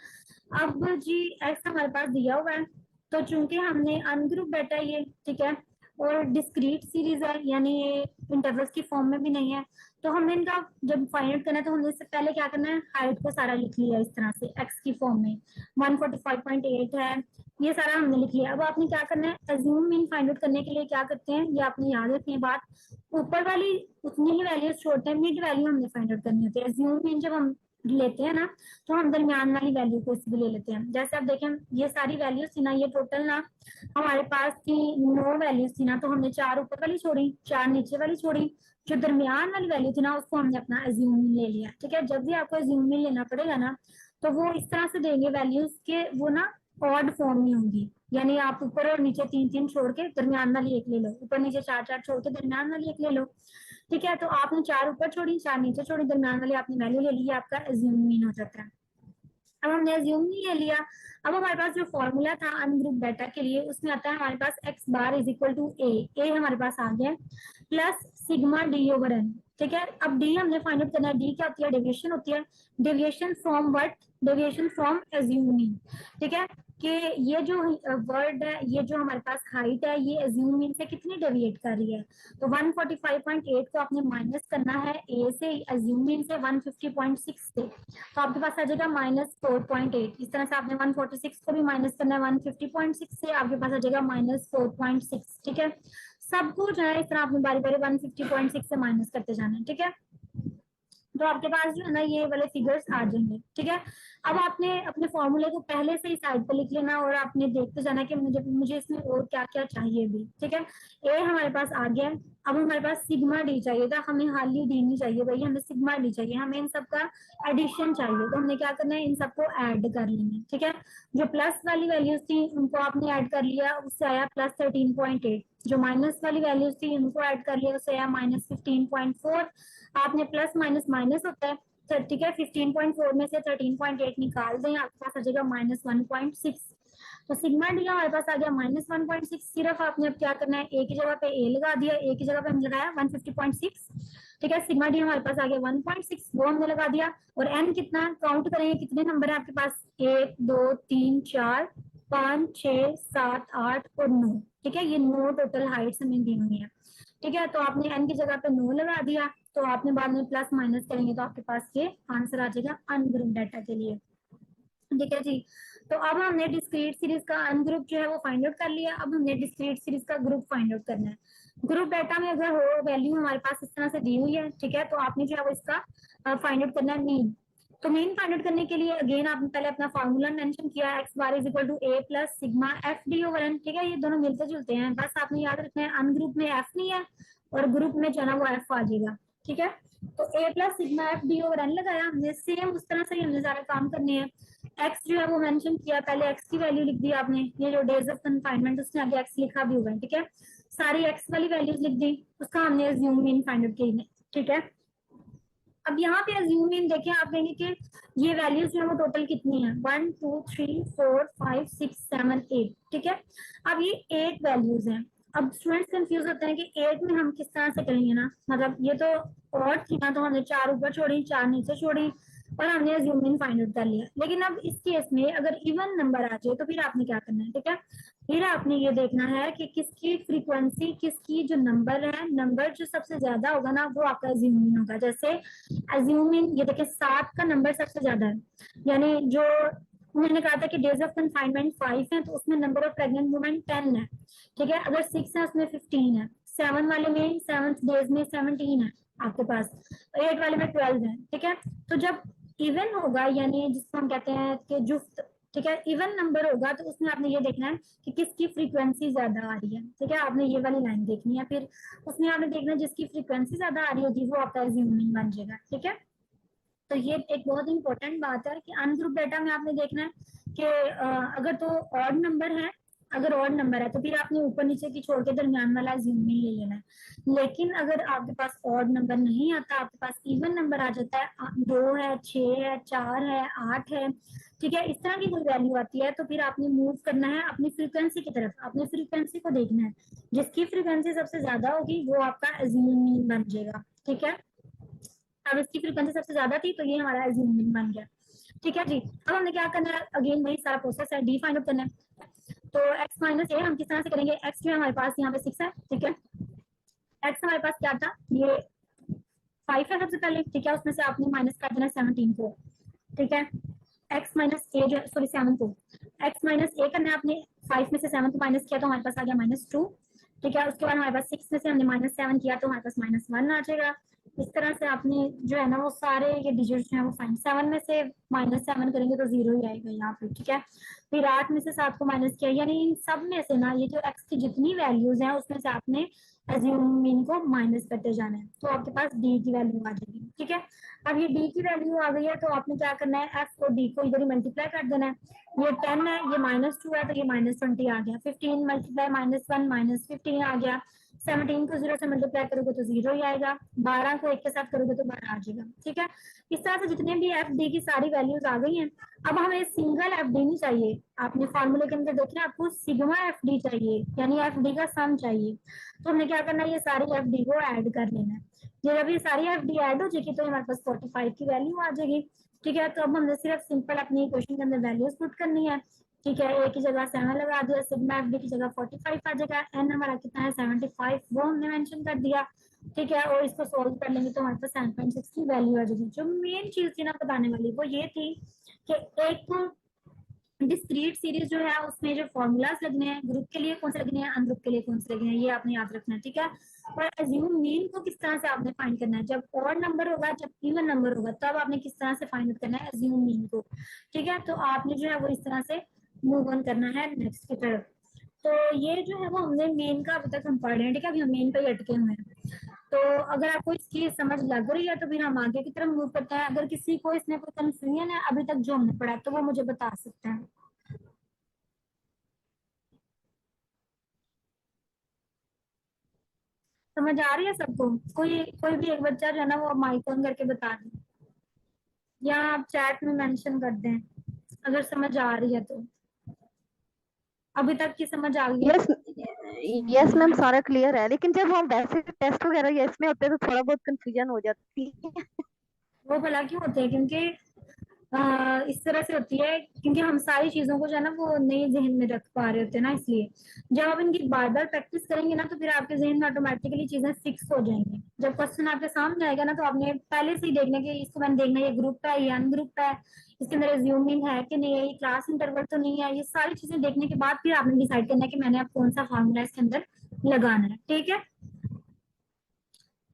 अब जी एक्स हमारे पास दिया हुआ है, तो चूंकि हमने अनग्रुप डाटा ये, ठीक है, और डिस्क्रीट सीरीज है यानी ये इंटरवल्स की फॉर्म में भी नहीं है, तो हमने इनका जब फाइंड आउट करना है तो हमने इससे पहले क्या करना है, हाइट को सारा लिख लिया इस तरह से एक्स की फॉर्म में, 145.8 है, ये सारा हमने लिख लिया। अब आपने क्या करना है, एज्यूम मीन फाइंड आउट करने के लिए क्या करते हैं, ये आपने याद रखनी है बात, ऊपर वाली उतनी ही वैल्यूज छोड़ते हैं, मिड वैल्यू हमने फाइंड आउट करनी होती है। एज्यूम मीन जब हम लेते हैं ना तो हम दरमियान वाली वैल्यू को इसमें ले लेते हैं। जैसे आप देखें ये सारी वैल्यूज थी ना, ये टोटल ना हमारे पास थी 9 वैल्यूज थी ना, तो हमने 4 ऊपर वाली छोड़ी, 4 नीचे वाली छोड़ी, जो दरमियान वाली वैल्यू थी ना उसको हमने अपना एज्यूम ले लिया। ठीक है, जब भी आपको एज्यूम लेना पड़ेगा ना तो वो इस तरह से देंगे वैल्यूज के, वो ना ऑड फॉर्म में होंगी, यानी आप ऊपर और नीचे 3-3 छोड़ के दरमियान वाली एक ले लो, ऊपर नीचे 4-4 छोड़ के दरमियान वाली एक ले लो। ठीक है, तो आपने 4 ऊपर छोड़ी, 4 नीचे छोड़ी, दरमियान वाली आपने वैल्यू ले ली, आपका एज्यूम मीन हो जाता है। अब हमने एज्यूम नहीं ले लिया, अब हमारे पास जो फॉर्मूला था अनग्रुप डाटा के लिए उसमें आता है हमारे पास x bar is equal to A हमारे पास आ गया, plus sigma D over N. ठीक है, अब डी हमने फाइंड आउट करना है, डी क्या होती है, डेविएशन होती है, deviation from what, deviation from assume mean. ठीक है, कि ये जो वर्ड है, ये जो हमारे पास हाइट है, ये अज्यूम मीन से कितनी डेविएट कर रही है। तो 145.8 को आपने माइनस करना है ए से, अज्यूम मीन से 150.6 से, तो आपके पास आ जाएगा -4.8। इस तरह से आपने 146 को भी माइनस करना है 150.6 से, आपके पास आ जाएगा -4.6। ठीक है, सब कुछ है इस तरह आपने बारी बारी 150.6 से माइनस करते जाना है। ठीक है, तो आपके पास जो है ना ये वाले फिगर्स आ जाएंगे। ठीक है, अब आपने अपने फॉर्मूले को पहले से ही साइड पे लिख लेना और आपने देखते जाना कि मुझे इसमें और क्या क्या चाहिए भी। ठीक है, ए हमारे पास आ गया। अब हमारे पास सिग्मा डी चाहिए था, हमें हाली डी नहीं चाहिए भाई, हमें सिग्मा डी चाहिए, हमें इन सब का एडिशन चाहिए। तो हमने क्या करना है, इन सबको ऐड कर लेना है। ठीक है, जो प्लस वाली वैल्यूज थी उनको आपने ऐड कर लिया, उससे आया +13.8। जो माइनस वाली वैल्यूज थी उनको ऐड कर लिया, उससे आया -15.4। आपने प्लस माइनस माइनस होता है, ठीक है, 15.4 में से 13.8 निकाल दें, आपके पास आ जाएगा -1.6। तो सिग्मा डी हमारे पास आ गया -1.6। सिर्फ आपने अब क्या करना है, ए की जगह पे ए लगा दिया, ए की जगह पे हमने लगाया 150.6। ठीक है, सिग्मा डी हमारे पास आ गया 1.6, वो हमने लगा दिया। और एन कितना, काउंट करेंगे कितने नंबर है आपके पास, 1 2 3 4 5 6 7 8 और 9। ठीक है, ये 9 टोटल हाइट्स हमें दी हुई है। ठीक है, तो आपने एन की जगह पे 9 लगा दिया, तो आपने बाद में प्लस माइनस करेंगे तो आपके पास ये आंसर आ जाएगा अनग्रुप डाटा के लिए। ठीक है जी, तो अब हमने डिस्क्रीट सीरीज का अनग्रुप जो है वो फाइंड आउट कर लिया। अब हमने डिस्क्रीट सीरीज का ग्रुप फाइंड आउट करना है। ग्रुप डाटा में अगर हो वैल्यू हमारे पास इस तरह से दी हुई है, ठीक है, तो आपने जो है वो इसका फाइंड आउट करना है मीन। तो मीन फाइंड आउट करने के लिए अगेन आपने पहले अपना फॉर्मूला मेंशन किया, x bar is equal to A plus sigma F D over N. ठीक है, ये दोनों मिलते जुलते हैं, बस आपने याद रखना है अनग्रुप में एफ नहीं है और ग्रुप में जो है ना वो एफ आ जाएगा। ठीक है, तो A plus sigma F D over n लगाया हमने, सेम उस तरह से ही हमने सारे काम करने हैं। एक्स जो है वो मेंशन किया, पहले एक्स की वैल्यू लिख दी आपने, ये जो डेज ऑफ कन्फाइनमेंट उसने आगे एक्स लिखा भी हुआ है। ठीक है, सारी एक्स वाली वैल्यूज लिख दी, उसका हमने अज्यूम मीन फाइंड आउट की। ठीक है, अब यहाँ पे अज्यूम मीन देखें, आप कहेंगे कि ये वैल्यूज जो है वो टोटल कितनी है, 1 2 3 4 5 6 7 8। ठीक है, अब ये 8 वैल्यूज हैं। अब स्टूडेंट्स कंफ्यूज होते हैं कि 8 में हम किस तरह से करेंगे ना, मतलब ये तो और थी ना, तो हमने 4 ऊपर छोड़ी 4 नीचे छोड़ी और हमने अज्यूम मीन फाइंड आउट कर लिया। लेकिन अब इस केस में अगर इवन नंबर आ जाए तो फिर आपने क्या करना है। ठीक है, फिर आपने ये देखना है कि किसकी फ्रीक्वेंसी, किसकी जो नंबर है, नंबर जो सबसे ज्यादा होगा ना वो आपका अज्यूम मीन होगा। जैसे अज्यूमिंग, ये देखिए 7 का नंबर सबसे ज्यादा है, यानी जो उन्होंने कहा था कि डेज ऑफ कन्फाइनमेंट 5 है तो उसमें नंबर ऑफ प्रेग्नेंट वुमेन 10 है। ठीक है, अगर 6 है उसमें 15 है, 7 वाले में 7 डेज में 17 है आपके पास, 8 वाले में 12 है। ठीक है, तो जब इवन होगा, यानी जिसको हम कहते हैं कि जुफ्त, ठीक है, इवन नंबर होगा, तो उसमें आपने ये देखना है कि किसकी फ्रीक्वेंसी ज्यादा आ रही है। ठीक है, आपने ये वाली लाइन देखनी है, फिर उसमें आपने देखना है जिसकी फ्रीक्वेंसी ज्यादा आ रही होगी वो आपका अज्यूमिंग बन जाएगा। ठीक है, तो ये एक बहुत इंपॉर्टेंट बात है कि अनग्रुप डाटा में आपने देखना है कि अगर तो ऑड नंबर है, अगर ऑड नंबर है तो फिर आपने ऊपर नीचे की छोड़ के दरमियान वाला अज्यूमिंग ले लेना है। लेकिन अगर आपके पास ऑड नंबर नहीं आता, आपके पास इवन नंबर आ जाता है, 2 है 6 है 4 है 8 है, ठीक है, इस तरह की कोई वैल्यू आती है, तो फिर आपने मूव करना है अपनी फ्रीक्वेंसी की तरफ, अपनी फ्रीक्वेंसी को देखना है, जिसकी फ्रीक्वेंसी सबसे ज्यादा होगी वो आपका अज्यूमिंग बन जाएगा। ठीक है, अब इसकी फ्रीक्वेंसी सबसे ज्यादा थी तो ये हमारा अज्यूमिंग बन गया। ठीक है जी, अब हमने क्या करना है, अगेन वही सारा प्रोसेस है, डी फाइंड आउट करना है। तो x माइनस ए हम किस तरह से करेंगे, x जो है हमारे पास यहाँ पे 6 है। ठीक है, x हमारे पास क्या था, ये 5 है सबसे पहले। ठीक है, उसमें से आपने माइनस कर देना 17 को। ठीक है, x माइनस ए जो, सॉरी 7 को, x माइनस ए करना है आपने, 5 में से 7 को माइनस किया तो हमारे पास आ गया -2। ठीक है, उसके बाद हमारे पास 6 में से हमने -7 किया तो हमारे पास -1 आ जाएगा। इस तरह से आपने जो है ना वो सारे ये डिजिट्स हैं वो फाइंड, 7 में से -7 करेंगे तो 0 ही आएगा यहाँ पे। ठीक है, फिर 8 में से 7 को माइनस किया, यानी इन सब में से ना ये जो x की जितनी वैल्यूज हैं उसमें से आपने अज्यूमिंग को माइनस करते जाना है, तो आपके पास d की वैल्यू आ जाएगी। ठीक है, अब ये d की वैल्यू आ गई है तो आपने क्या करना है, f और d को इधर ही मल्टीप्लाई कर देना है। ये 10 है, ये -2 है तो ये -20 आ गया, 15 मल्टीप्लाई -1 -15 आ गया, 17 को 0 से मल्टीप्लाई करोगे तो 0 ही आएगा, 12 को 1 के साथ करोगे तो 12 आ जाएगा। ठीक है, इस तरह से जितने भी एफ डी की सारी वैल्यूज आ गई हैं। अब हमें सिंगल एफ डी नहीं चाहिए, आपने फॉर्मूले के अंदर देखना आपको सिग्मा एफ डी चाहिए, यानी एफ डी का सम चाहिए। तो हमने क्या करना है, ये सारी एफ डी को ऐड कर लेना है। जब ये सारी एफ डी ऐड हो जाएगी तो हमारे पास 45 की वैल्यू आ जाएगी। ठीक है, तो अब हमने सिर्फ सिंपल अपनी इक्वेशन के अंदर वैल्यूज पुट करनी है। ठीक है, ए की जगह 7 लगा दिया, सिग्मा एफ डी की जगह 45 आ जाएगा, एन हमारा कितना है 75, वो हमने मेंशन कर दिया। ठीक है, और इसको सोल्व कर लेंगे तो हमारे पास 7.6 की वैल्यू आ जाएगी। जो मेन चीज थी ना बताने वाली वो ये थी कि एक डिस्क्रीट सीरीज जो है उसमें जो फॉर्मूलाज लगने हैं, ग्रुप के लिए कौन से लगने हैं, अनग्रुप के लिए कौन से लगने हैं, ये आपने याद रखना है। ठीक है, और एज्यूम मीन को किस तरह से आपने फाइंड करना है, जब ऑड नंबर होगा, जब इवन नंबर होगा, तब आपने किस तरह से फाइंड करना है एज्यूम मीन को। ठीक है, तो आपने जो है वो इस तरह से मूव ऑन करना है नेक्स्ट की तरफ। तो ये जो है वो हमने मेन का अभी तक हम पढ़ रहे हैं। ठीक है, अभी हम मेन पे ही अटके हुए हैं। तो अगर आपको इसकी समझ लग रही है तो फिर हम आगे की तरफ मूव करते हैं। अगर किसी को इसमें कोई कंफ्यूजन है अभी तक जो हमने पढ़ा है तो वो मुझे बता सकते हैं। समझ आ रही है सबको? कोई कोई भी एक बच्चा जो है ना वो माइक ऑन करके बता दे, या आप चैट में मेंशन कर दें अगर समझ आ रही है तो। अभी तक की समझ आ गई है? यस, यस मैम, सारा क्लियर है, लेकिन जब हम वैसे टेस्ट वगैरह यस में होते हैं तो थोड़ा बहुत कंफ्यूजन हो जाती है। वो भला क्यों होते हैं? क्योंकि इस तरह से होती है क्योंकि हम सारी चीजों को जो है ना वो नए जहन में रख पा रहे होते हैं ना, इसलिए जब आप इनकी बार बार प्रैक्टिस करेंगे ना तो फिर आपके जहन में ऑटोमेटिकली चीजें फिक्स हो जाएंगी। जब क्वेश्चन आपके सामने आएगा ना तो आपने पहले से ही देखना कि इसको मैंने देखना ये ग्रुप है या अनग्रुप है, इसके अंदर एज्यूमिंग है कि नहीं है, ये क्लास इंटरवल तो नहीं है, ये सारी चीजें देखने के बाद फिर आपने डिसाइड करना है कि मैंने अब कौन सा फॉर्मूला इसके अंदर लगाना है। ठीक है,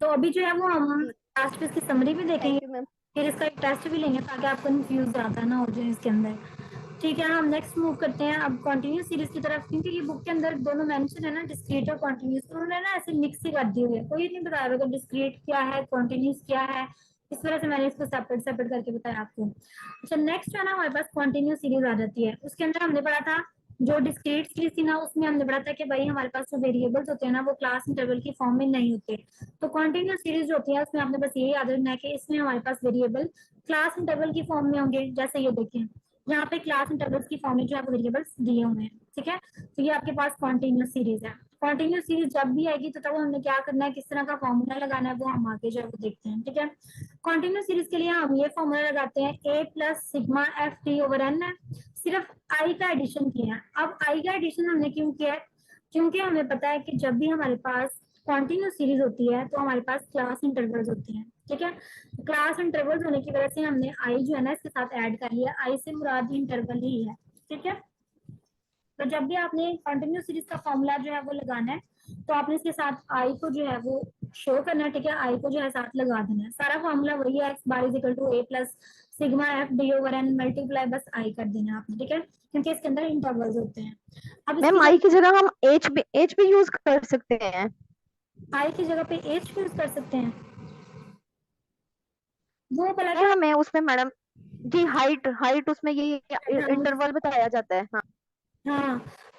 तो अभी जो है वो हम लास्ट में इसकी समरी भी देखेंगे, थैंक यू मैम। फिर इसका एक टेस्ट भी लेंगे ताकि आप कंफ्यूज ज्यादा ना हो जाए इसके अंदर। ठीक है, हम नेक्स्ट मूव करते हैं अब कंटिन्यूस सीरीज की तरफ, क्योंकि ये बुक के अंदर दोनों मेंशन है ना, डिस्क्रीट और कंटिन्यूस, तो उन्होंने ना ऐसे मिक्स ही कर दी हुई है, कोई नहीं बताया होगा डिस्क्रीट क्या है कंटिन्यूस क्या है, इस वजह से मैंने इसको सेपरेट सेपरेट करके बताया आपको। अच्छा, नेक्स्ट है ना हमारे पास कंटिन्यूस सीरीज आ जाती है। उसके अंदर हमने पढ़ा था जो डिस्क्रीट सीरीज थी ना उसमें हमने पढ़ा था कि भाई हमारे पास जो वेरिएबल्स होते हैं ना वो क्लास इंटरवल की फॉर्म में नहीं होते। तो कंटिन्यूस सीरीज जो होती है उसमें आपने बस ये याद रखना है कि इसमें हमारे पास वेरिएबल क्लास इंटरवल की फॉर्म में होंगे। जैसे ये देखें, यहाँ पे क्लास इंटरवल्स की फॉर्म में जो है वेरिएबल्स दिए हुए हैं। ठीक है, तो ये आपके पास कॉन्टिन्यूस सीरीज है। कॉन्टिन्यूस सीरीज जब भी आएगी तो तब हमने क्या करना है, किस तरह का फॉर्मूला लगाना है वो हम आगे जो है वो देखते हैं। ठीक है, कॉन्टिन्यूस सीरीज के लिए हम ये फॉर्मूला लगाते हैं A plus sigma f t over n है। सिर्फ आई का एडिशन किया है। अब आई का एडिशन हमने क्यों किया है? क्योंकि हमें पता है कि जब भी हमारे पास कॉन्टिन्यूस सीरीज होती है तो हमारे पास क्लास इंटरवल्स होते हैं। ठीक है, क्लास इंटरवल्स होने की वजह से हमने आई जो है ना इसके साथ ऐड कर लिया, आई से मुराद इंटरवल ही है। ठीक है, तो जब भी आपने कंटिन्यूस सीरीज का फॉर्मूला जो है वो लगाना है तो आपने इसके साथ आई को जो है वो शो करना है। ठीक है, आई को जो है साथ लगा देना है। सारा फॉर्मूला वही है, X bar is equal to A plus sigma F D over N multiply बस आई कर देना है आपने। ठीक है, क्योंकि इसके अंदर इंटरवल्स होते हैं। अब इसकी मैम आई की जगह हम एच भी यूज कर सकते हैं। आई की जगह पे एच यूज कर सकते हैं। वो भला नहीं, क्या? हमें उसमें मैडम जी हाइट हाइट उसमें ये हाँ, इंटरवल बताया जाता है। हाँ हाँ,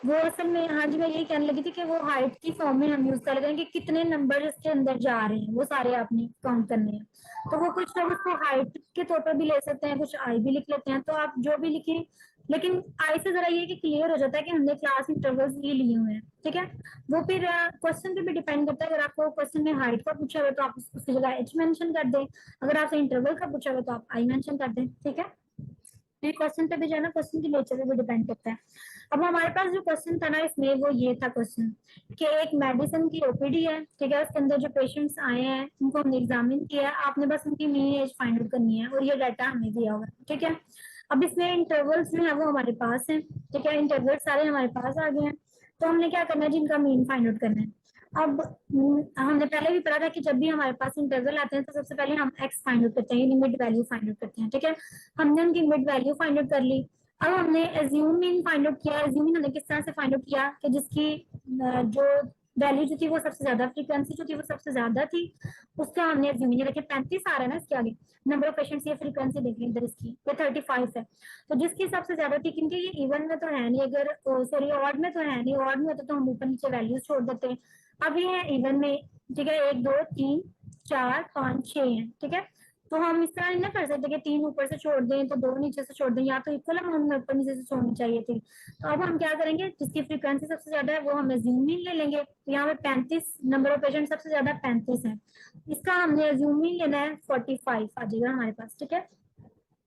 वो असल में हाँ जी मैं यही कहने लगी थी कि वो हाइट की फॉर्म में हम यूज कर रहे हैं कि कितने नंबर इसके अंदर जा रहे हैं वो सारे आपने काउंट करने हैं। तो वो कुछ लोग उसको हाइट के तौर पर भी ले सकते हैं, कुछ आई भी लिख लेते हैं, तो आप जो भी लिखें। लेकिन आई से जरा ये कि क्लियर हो जाता है कि हमने क्लास इंटरवल्स ये लिए हुए हैं। ठीक है, वो फिर क्वेश्चन पे भी डिपेंड करता है। अगर आपको क्वेश्चन में हाइट का पूछा हुआ तो आप उसकी जगह एच मेंशन कर दें, अगर आपसे इंटरवल का पूछा हुआ तो आप आई मेंशन कर दें। ठीक है, ये क्वेश्चन पे भी जो है ना क्वेश्चन की नेचर पे भी डिपेंड करता है। अब हमारे पास जो क्वेश्चन था ना इसमें वो ये था क्वेश्चन कि एक मेडिसिन की ओपीडी है। ठीक है, उसके अंदर जो पेशेंट्स आए हैं उनको हमने एग्जामिन किया है, आपने बस उनकी मीन एज फाइंड आउट करनी है और ये डाटा हमें दिया हुआ है। ठीक है, अब इसमें इंटरवल्स जो है वो हमारे पास है। ठीक है, इंटरवल सारे हमारे पास आ गए हैं, तो हमने क्या करना है, जिनका मीन फाइंड आउट करना है। अब हमने पहले भी पढ़ा था कि जब भी हमारे पास इंटरवल आते हैं तो सबसे पहले हम एक्स फाइंड आउट करते हैं, यानी मिड वैल्यू फाइंड आउट करते हैं। ठीक है, हमने उनकी मिड वैल्यू फाइंड आउट कर ली। अब हमने एज्यूमिंग फाइंड आउट किया। एज्यूमिंग हमने किस तरह से फाइंड आउट किया कि जिसकी जो वैल्यू जो थी वो सबसे ज्यादा, फ्रीक्वेंसी जो थी वो सबसे ज्यादा थी, उसका हमने एज्यूमिंग देखिए 35 आ रहा है ना इसके आगे, नंबर ऑफ पेशेंट्स, ये फ्रीक्वेंसी देखिए इधर इसकी ये 35 है। तो जिसकी सबसे ज्यादा थी, क्योंकि ये इवन में तो है नहीं, अगर सॉरी ऑड में तो है नहीं, ऑड में होता तो हम ऊपर नीचे वैल्यूज छोड़ देते हैं। अब ये है इवन में। ठीक है, 1 2 3 4 5 6 है। ठीक है, तो हम इस तरह नहीं ना कर सकते कि 3 ऊपर से छोड़ दें तो 2 नीचे से छोड़ दें, या तो इक्वल अमाउंट में ऊपर नीचे से छोड़नी चाहिए थी। तो अब हम क्या करेंगे, जिसकी फ्रीक्वेंसी सबसे ज्यादा है वो हम एज्यूमिंग ले लेंगे। तो यहाँ पे 35 नंबर ऑफ पेशेंट सबसे ज्यादा 35 है, इसका हमने एज्यूमिंग लेना है 45 आ जाएगा हमारे पास। ठीक है,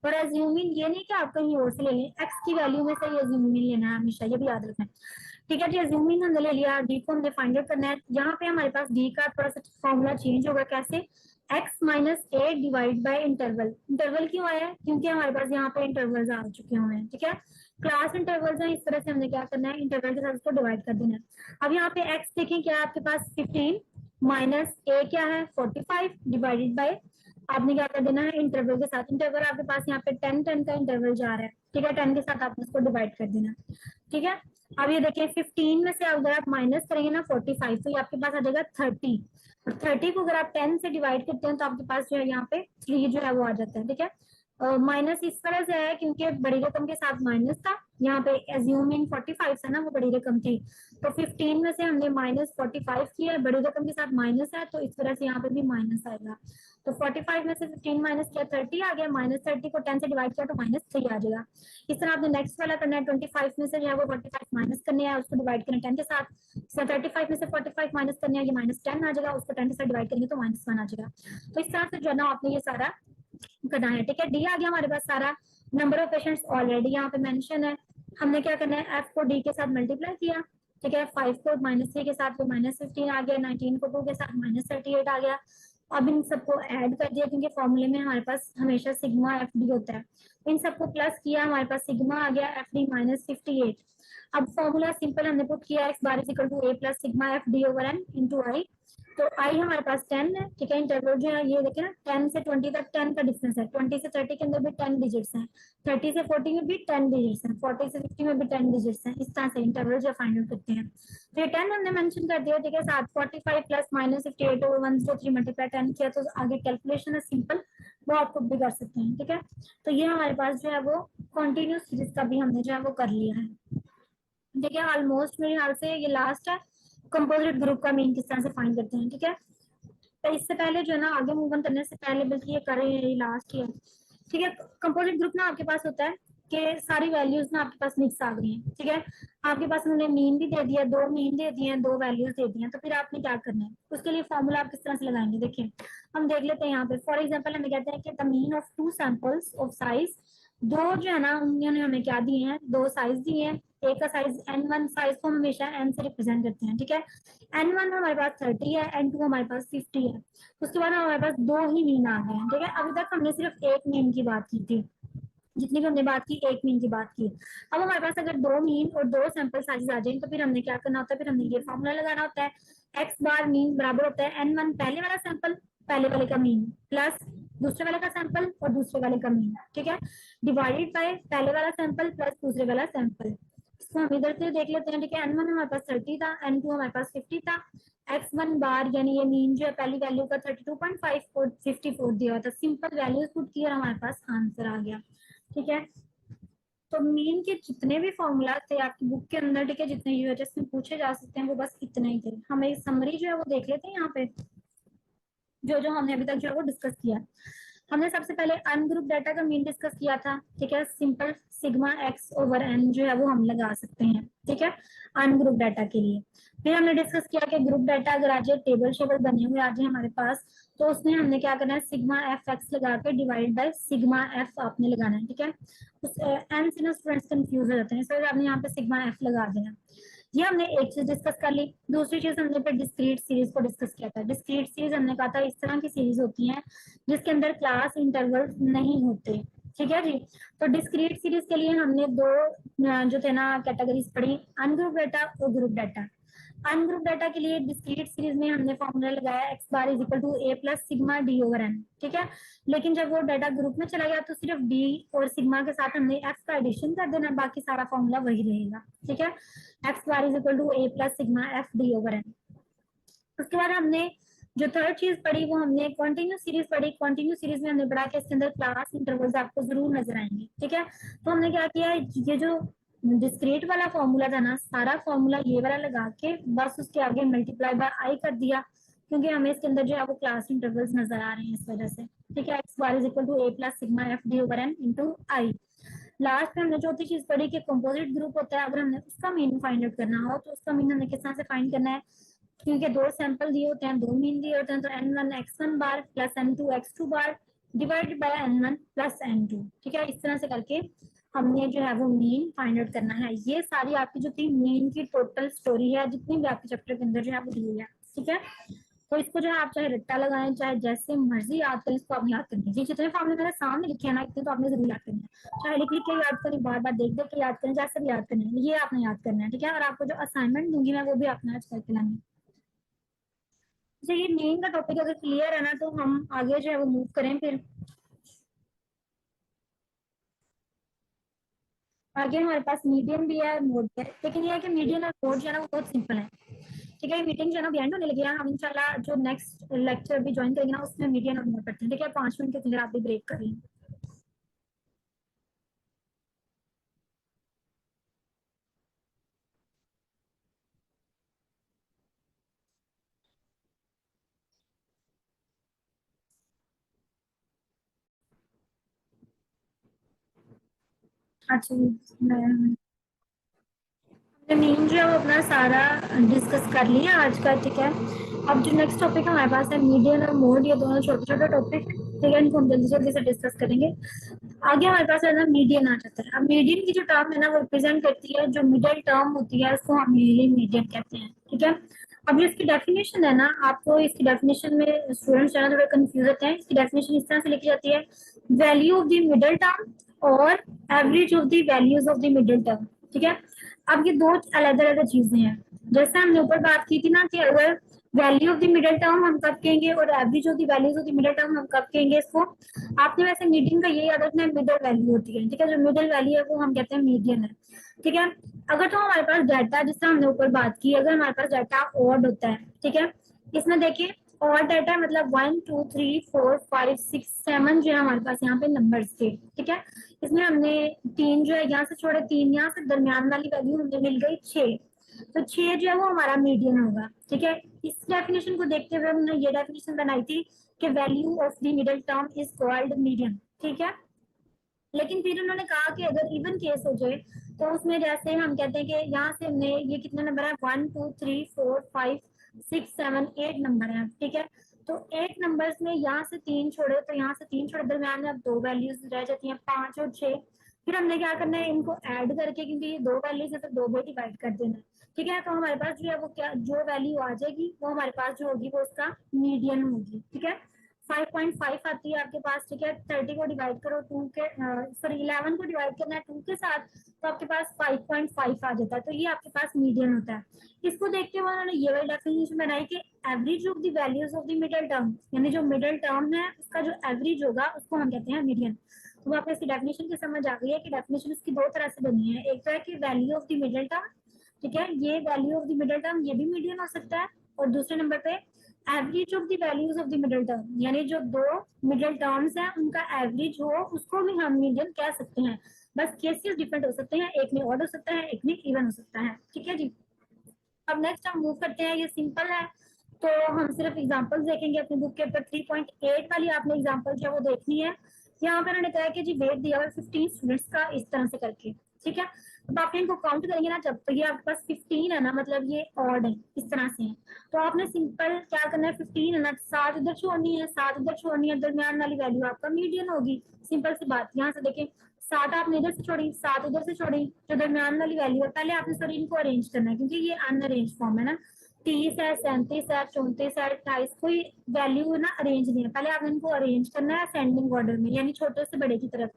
और एज्यूमिंग ये नहीं कि आप कहीं और से ले लें, एक्स की वैल्यू में से एज्यूमिंग लेना है हमेशा, ये भी याद रखना है। ठीक है जी, एज्यूमिंग हमने ले लिया, डी को हमने फाइंड आउट करना है। यहाँ पे हमारे पास डी का थोड़ा सा फॉर्मूला चेंज होगा, कैसे, x minus A divide by interval. Interval क्यों आया है, क्योंकि हमारे पास यहाँ पे इंटरवल्स आ चुके हुए हैं। ठीक है, क्लास इंटरवल्स हैं, इस तरह से हमने क्या करना है, इंटरवल के साथ उसको डिवाइड कर देना है। अब यहाँ पे एक्स देखें क्या है आपके पास, 15 माइनस ए क्या है 45 डिवाइडेड बाय, आपने क्या कर देना है इंटरवल के साथ, इंटरवल आपके पास यहाँ पे 10 का इंटरवल जा रहा है। ठीक है, 10 के साथ आपने उसको डिवाइड कर देना। ठीक है, अब ये देखिए 15 में से अगर आप माइनस करेंगे ना 45, तो ये आपके पास आ जाएगा 30, और 30 को अगर आप 10 से डिवाइड करते हैं तो आपके पास जो है यहाँ पे 3 जो है वो आ जाता है। ठीक है, माइनस इस तरह से है क्योंकि बड़ी रकम के साथ माइनस था, यहाँ पे एज्यूमिंग 45 है ना, वो बड़ी रकम थी, तो 15 में से हमने माइनस 45 किया है, बड़ी रकम के साथ माइनस है, तो इस तरह से यहाँ पे भी माइनस आएगा। तो 45 में से 15 माइनस किया 30 आ गया, माइनस 30 को 10 से डिवाइड किया तो माइनस 3 आ जाएगा। इस तरह आपने नेक्स्ट वाला करना है, 25 में से जो है वो 45 माइनस करने है, उसको डिवाइड करना 10 के साथ, इसमें 35 में से 45 माइनस करने है, ये माइनस 10 आ जाएगा, उसको 10 के साथ डिवाइड करेंगे तो माइनस 1 आ जाएगा। तो इस तरह से जो है ना आपने ये सारा करना है। ठीक है, डी आ गया हमारे पास सारा, नंबर ऑफ पेशेंट्स ऑलरेडी यहाँ पे मेंशन है, हमने क्या करना है, एफ को डी के साथ मल्टीप्लाई किया। ठीक है, 5 को -3 के साथ माइनस 15 आ गया, 19 को 2 के साथ माइनस 38 आ गया। अब इन सबको ऐड कर दिया, क्योंकि फॉर्मूले में हमारे पास हमेशा सिग्मा एफ डी होता है, इन सबको प्लस किया, हमारे पास सिग्मा आ गया एफ डी माइनस 58। अब फॉर्मूला सिंपल हमने पुट किया, x bar is equal to A plus sigma F D over N into i. तो आई हमारे पास 10 है। ठीक है, इंटरवल जो है ये देखे ना, 10 से 20 तक 10 का डिफरेंस है, 20 से 30 के अंदर भी 10 डिजिट्स हैं, 30 से 40 में भी 10 डिजिट्स हैं, 40 से 50 में भी 10 डिजिट्स हैं। इस तरह से इंटरवल जो फाइंड आउट करते हैं, तो ये 10 हमने मेंशन कर दिया। ठीक है, साथ 45 प्लस माइनस 58 ओवर 103 मल्टीप्लाई 10 किया, तो आगे कैलकुलेशन है सिंपल, वो आप खुद भी कर सकते हैं। ठीक है, तो ये हमारे पास जो है वो कॉन्टिन्यूस सीरीज का भी हमने जो है वो कर लिया है। ठीक है, ऑलमोस्ट मेरे ख्याल से ये लास्ट है, कंपोजिट ग्रुप का मीन किस तरह से फाइंड करते हैं। ठीक है, तो इससे पहले जो है ना आगे मूव ऑन करने से पहले, बल्कि ये करें ये लास्ट ही है। ठीक है, कंपोजिट ग्रुप ना आपके पास होता है कि सारी वैल्यूज ना आपके पास मिक्स आ गई हैं। ठीक है, आपके पास उन्होंने मीन भी दे दिया, 2 मीन दे दिए हैं, 2 वैल्यूज दे दी हैं, तो फिर आपने क्या करना है, उसके लिए फॉर्मूला आप किस तरह से लगाएंगे, देखिए हम देख लेते हैं। यहाँ पे फॉर एग्जाम्पल हमें कहते हैं कि the mean of 2 samples of size, दो जो है ना उन्होंने हमें क्या दिए हैं, 2 साइज दिए हैं, एक का साइज n1, साइज को हमेशा n से रिप्रेजेंट करते हैं। ठीक है, n1 हमारे पास 30 है, n2 हमारे पास 50 है, उसके बाद हमारे पास 2 ही मीन आ गए हैं। ठीक है, अभी तक हमने सिर्फ एक मीन की बात की थी, जितनी भी हमने बात की एक मीन की बात की। अब हमारे पास अगर 2 मीन और 2 सैंपल साइज आ जाए, तो फिर हमने क्या करना होता है, फिर हमने ये फॉर्मूला लगाना होता है, एक्स बार मीन बराबर होता है n1 पहले वाला सैंपल, पहले वाले का मीन, प्लस दूसरे वाले का सैंपल और दूसरे वाले का मीन। ठीक है, डिवाइडेड बाय पहले वाला सैंपल प्लस दूसरे वाला सैंपल। इसको हम इधर से देख लेते हैं। ठीक है, n1 हमारे पास 30 था, n2 हमारे पास 50 था, x1 बार यानी ये मीन जो है पहली वैल्यू का 32.5 और 54 दिया हुआ था, सिंपल वैल्यूज पुट किया और हमारे पास आंसर आ गया। ठीक है, तो मीन के जितने भी फॉर्मूला थे आपकी बुक के अंदर, ठीक है, जितने यूएचएस में पूछे जा सकते हैं वो बस इतने ही थे। हमें समरी जो है वो देख लेते हैं यहाँ पे, जो जो हमने अभी तक जो है वो डिस्कस किया। हमने सबसे पहले अनग्रुप डाटा का मीन डिस्कस किया था। ठीक है, simple sigma X over N जो है वो हम लगा सकते हैं। ठीक है, अनग्रुप डाटा के लिए। फिर हमने डिस्कस किया कि ग्रुप डाटा अगर आज टेबल शेबल बने हुए आज हमारे पास, तो उसमें हमने क्या करना है, सिग्मा एफ एक्स लगा के डिवाइड बाय सिग्मा एफ आपने लगाना है। ठीक है, उस एन से ना स्टूडेंट्स कंफ्यूज हो जाते हैं, इसलिए आपने यहाँ पे सिग्मा एफ लगा देना। ये हमने एक चीज डिस्कस कर ली। दूसरी चीज हमने फिर डिस्क्रीट सीरीज को डिस्कस किया था। डिस्क्रीट सीरीज हमने कहा था इस तरह की सीरीज होती है जिसके अंदर क्लास इंटरवल नहीं होते। ठीक है जी, तो डिस्क्रीट सीरीज के लिए हमने दो जो थे ना कैटेगरीज पढ़ी, अनग्रुप डाटा और ग्रुप डाटा। अनग्रुप डाटा के लिए डिस्क्रीट सीरीज में हमने फॉर्मूला लगाया X bar is equal to A plus sigma D over N. ठीक है, लेकिन जब वो डाटा ग्रुप में चला गया तो सिर्फ डी और सिग्मा के साथ हमने एफ का एडिशन कर देना, बाकी सारा फॉर्मूला वही रहेगा। ठीक है, X bar is equal to A plus sigma F D over N. उसके बाद हमने जो थर्ड चीज पढ़ी वो हमने कॉन्टिन्यू सीरीज पढ़ी। कॉन्टिन्यू सीरीज में हमने पढ़ा कि इसके अंदर क्लास इंटरवल्स आपको जरूर नजर आएंगे। ठीक है, तो हमने क्या किया, ये जो डिस्क्रीट वाला फॉर्मूला था ना, सारा फॉर्मूला ये वाला लगा के बस उसके आगे मल्टीप्लाई बाय आई कर दिया, क्योंकि हमें इसके अंदर जो है वो क्लास इंटरवल्स नजर आ रहे हैं इस वजह से। ठीक है, X bar is equal to A plus sigma F D over N into I. Last में हमने चौथी चीज पढ़ी कि कंपोजिट ग्रुप होता है, अगर हमने उसका मीन फाइंड आउट करना हो तो उसका मीन हमें किस तरह से फाइंड करना है, क्योंकि 2 सैंपल दिए होते हैं, 2 मीन दिए होते हैं, तो n1 x1 bar plus n2 x2 bar divided by n1 plus n2। ठीक है, इस तरह से करके हमने जो है वो मीन फाइंड आउट करना है। ये सारी आपकी जो थी मीन की टोटल स्टोरी है, जितनी भी आपके चैप्टर के अंदर जो है वो दी हुई है। ठीक है, तो इसको जो है आप चाहे रट्टा लगाएं, चाहे जैसे मर्जी याद करें, इसको आप याद कर लीजिए। जितने फॉर्मूले मेरे सामने लिखे हैं ना, इतने तो आपने जरूर याद करना है। चाहे लिख लिख के याद करें, बार बार देख देख के याद करें, जैसे भी याद करना है, ये आपने याद करना है। ठीक है, और आपको जो असाइनमेंट दूंगी मैं, वो भी आपने आज करके लानी है। अच्छा, ये मेन का टॉपिक अगर क्लियर है ना, तो हम आगे जो है वो मूव करें। फिर आगे हमारे पास मीडियम भी है, मोड भी है, लेकिन ये है कि मीडियम और मोड जो है ना वो बहुत सिंपल है। ठीक है, मीटिंग जो है ना एंड होने लगी है। हम इंशाल्लाह जो नेक्स्ट लेक्चर भी ज्वाइन करेंगे ना, उसमें मीडियम और मोड पढ़ते हैं। ठीक है, 5 मिनट के अंदर आप भी ब्रेक कर लें। अच्छा, मीन जो है वो अपना सारा डिस्कस कर लिया आज का। ठीक है, अब जो नेक्स्ट टॉपिक हमारे पास है मीडियन और मोड, ये दोनों छोटे छोटे टॉपिक। ठीक है, इनको हम जल्दी जल्दी से डिस्कस करेंगे। आगे हमारे पास है ना मीडियन आ जाता है। अब मीडियन की जो टर्म है ना वो रिप्रेजेंट करती है जो मिडिल टर्म होती है, उसको हम मीडियन कहते हैं। ठीक है, अब जो इसकी डेफिनेशन है ना, आपको इसकी डेफिनेशन में स्टूडेंट्स जो है थोड़े कंफ्यूज होते हैं। इसकी डेफिनेशन इस तरह से लिखी जाती है, value of the middle term और average of the values of the middle term. ठीक है, अब ये दो अलग अलग चीजें हैं। जैसे हमने ऊपर बात की थी ना कि अगर value of the middle term हम कब कहेंगे और average of the values of the middle term हम कब कहेंगे, इसको आपने वैसे मीडियन का ये याद रखना है, मिडिल वैल्यू होती है। ठीक है, जो मिडिल वैल्यू है वो हम कहते हैं मीडियन है। ठीक है, अगर तो हमारे पास डाटा, जिस तरह हमने ऊपर बात की, अगर हमारे पास डाटा ऑड होता है, ठीक है, इसमें देखिए ऑड डाटा मतलब 1 2 3 4 5 6 7 जो है हमारे पास यहाँ पे नंबर्स थे। ठीक है, इसमें हमने 3 जो है यहाँ से छोड़े, 3 यहाँ से, दरमियान वाली वैल्यू हमें मिल गई 6। तो 6 जो है वो हमारा मीडियन होगा। ठीक है, इस डेफिनेशन को देखते हुए हमने ये डेफिनेशन बनाई थी कि value of the middle term is called median. ठीक है, लेकिन फिर उन्होंने कहा कि अगर इवन केस हो जाए, तो उसमें जैसे हम कहते हैं कि यहाँ से हमने ये कितने नंबर है, 1 2 3 4 5 6 7 8 नंबर है। ठीक है, तो 8 नंबर्स में यहाँ से 3 छोड़े, तो यहाँ से 3 छोड़े, दरमियान में अब 2 वैल्यूज रह जाती हैं, 5 और 6। फिर हमने क्या करना है, इनको ऐड करके, क्योंकि ये 2 वैल्यूज है तो 2 में डिवाइड कर देना है। ठीक है, तो हमारे पास जो है वो क्या, जो वैल्यू आ जाएगी वो हमारे पास जो होगी वो उसका मीडियन होगी। ठीक है, 5.5 आती है आपके पास। ठीक है, 30 को डिवाइड करो 2 के, सॉरी 11 को डिवाइड करना है 2 के साथ, तो आपके पास 5.5 आ जाता है। तो ये आपके पास मीडियन होता है। इसको देखते हुए उन्होंने ये वाली डेफिनेशन बनाई कि average of the values of the middle term, यानी जो मिडिल टर्म है उसका जो एवरेज होगा उसको हम कहते हैं मीडियन। तो आपको इसकी डेफिनेशन की समझ आ गई है कि डेफिनेशन इसकी दो तरह से बनी है। एक तो है कि value of the middle term, ठीक है, ये value of the middle term ये भी मीडियन हो सकता है। और दूसरे नंबर पे average of the values of the middle term, यानी जो दो मिडिल टर्म्स हैं उनका एवरेज हो, उसको भी हम मीडियन कह सकते हैं। बस केसेस डिफरेंट हो सकते हैं, एक में ऑड हो सकता है, एक में इवन हो सकता है। ठीक है जी, अब नेक्स्ट हम मूव करते हैं। ये सिंपल है, तो हम सिर्फ एग्जांपल्स देखेंगे अपनी बुक के ऊपर। 3.8 वाली आपने एग्जांपल जो वो देखनी है। यहाँ पर उन्होंने कहा कि जी वेट दिया हुआ 15 स्टूडेंट्स का इस तरह से करके। ठीक है, अब आप इनको काउंट करेंगे ना, जब तक ये आपके पास 15 है ना, मतलब ये ऑड है, इस तरह से है। तो आपने सिंपल क्या करना है, 15 है ना, 7 इधर छोड़नी है, 7 इधर छोड़नी है, दरमियान वाली वैल्यू आपका मीडियन होगी। सिंपल सी बात, यहाँ से देखें, 7 आपने इधर से छोड़ी, 7 इधर से छोड़ी, जो दरमियान वाली वैल्यू है, पहले आपने सॉरी इनको अरेंज करना है, क्योंकि ये अनअरेंज फॉर्म है ना। 30 है, 37 है, 34 है, 28, कोई वैल्यू ना अरेंज नहीं है, पहले आपने इनको अरेंज करना है असेंडिंग ऑर्डर में, यानी छोटे से बड़े की तरफ।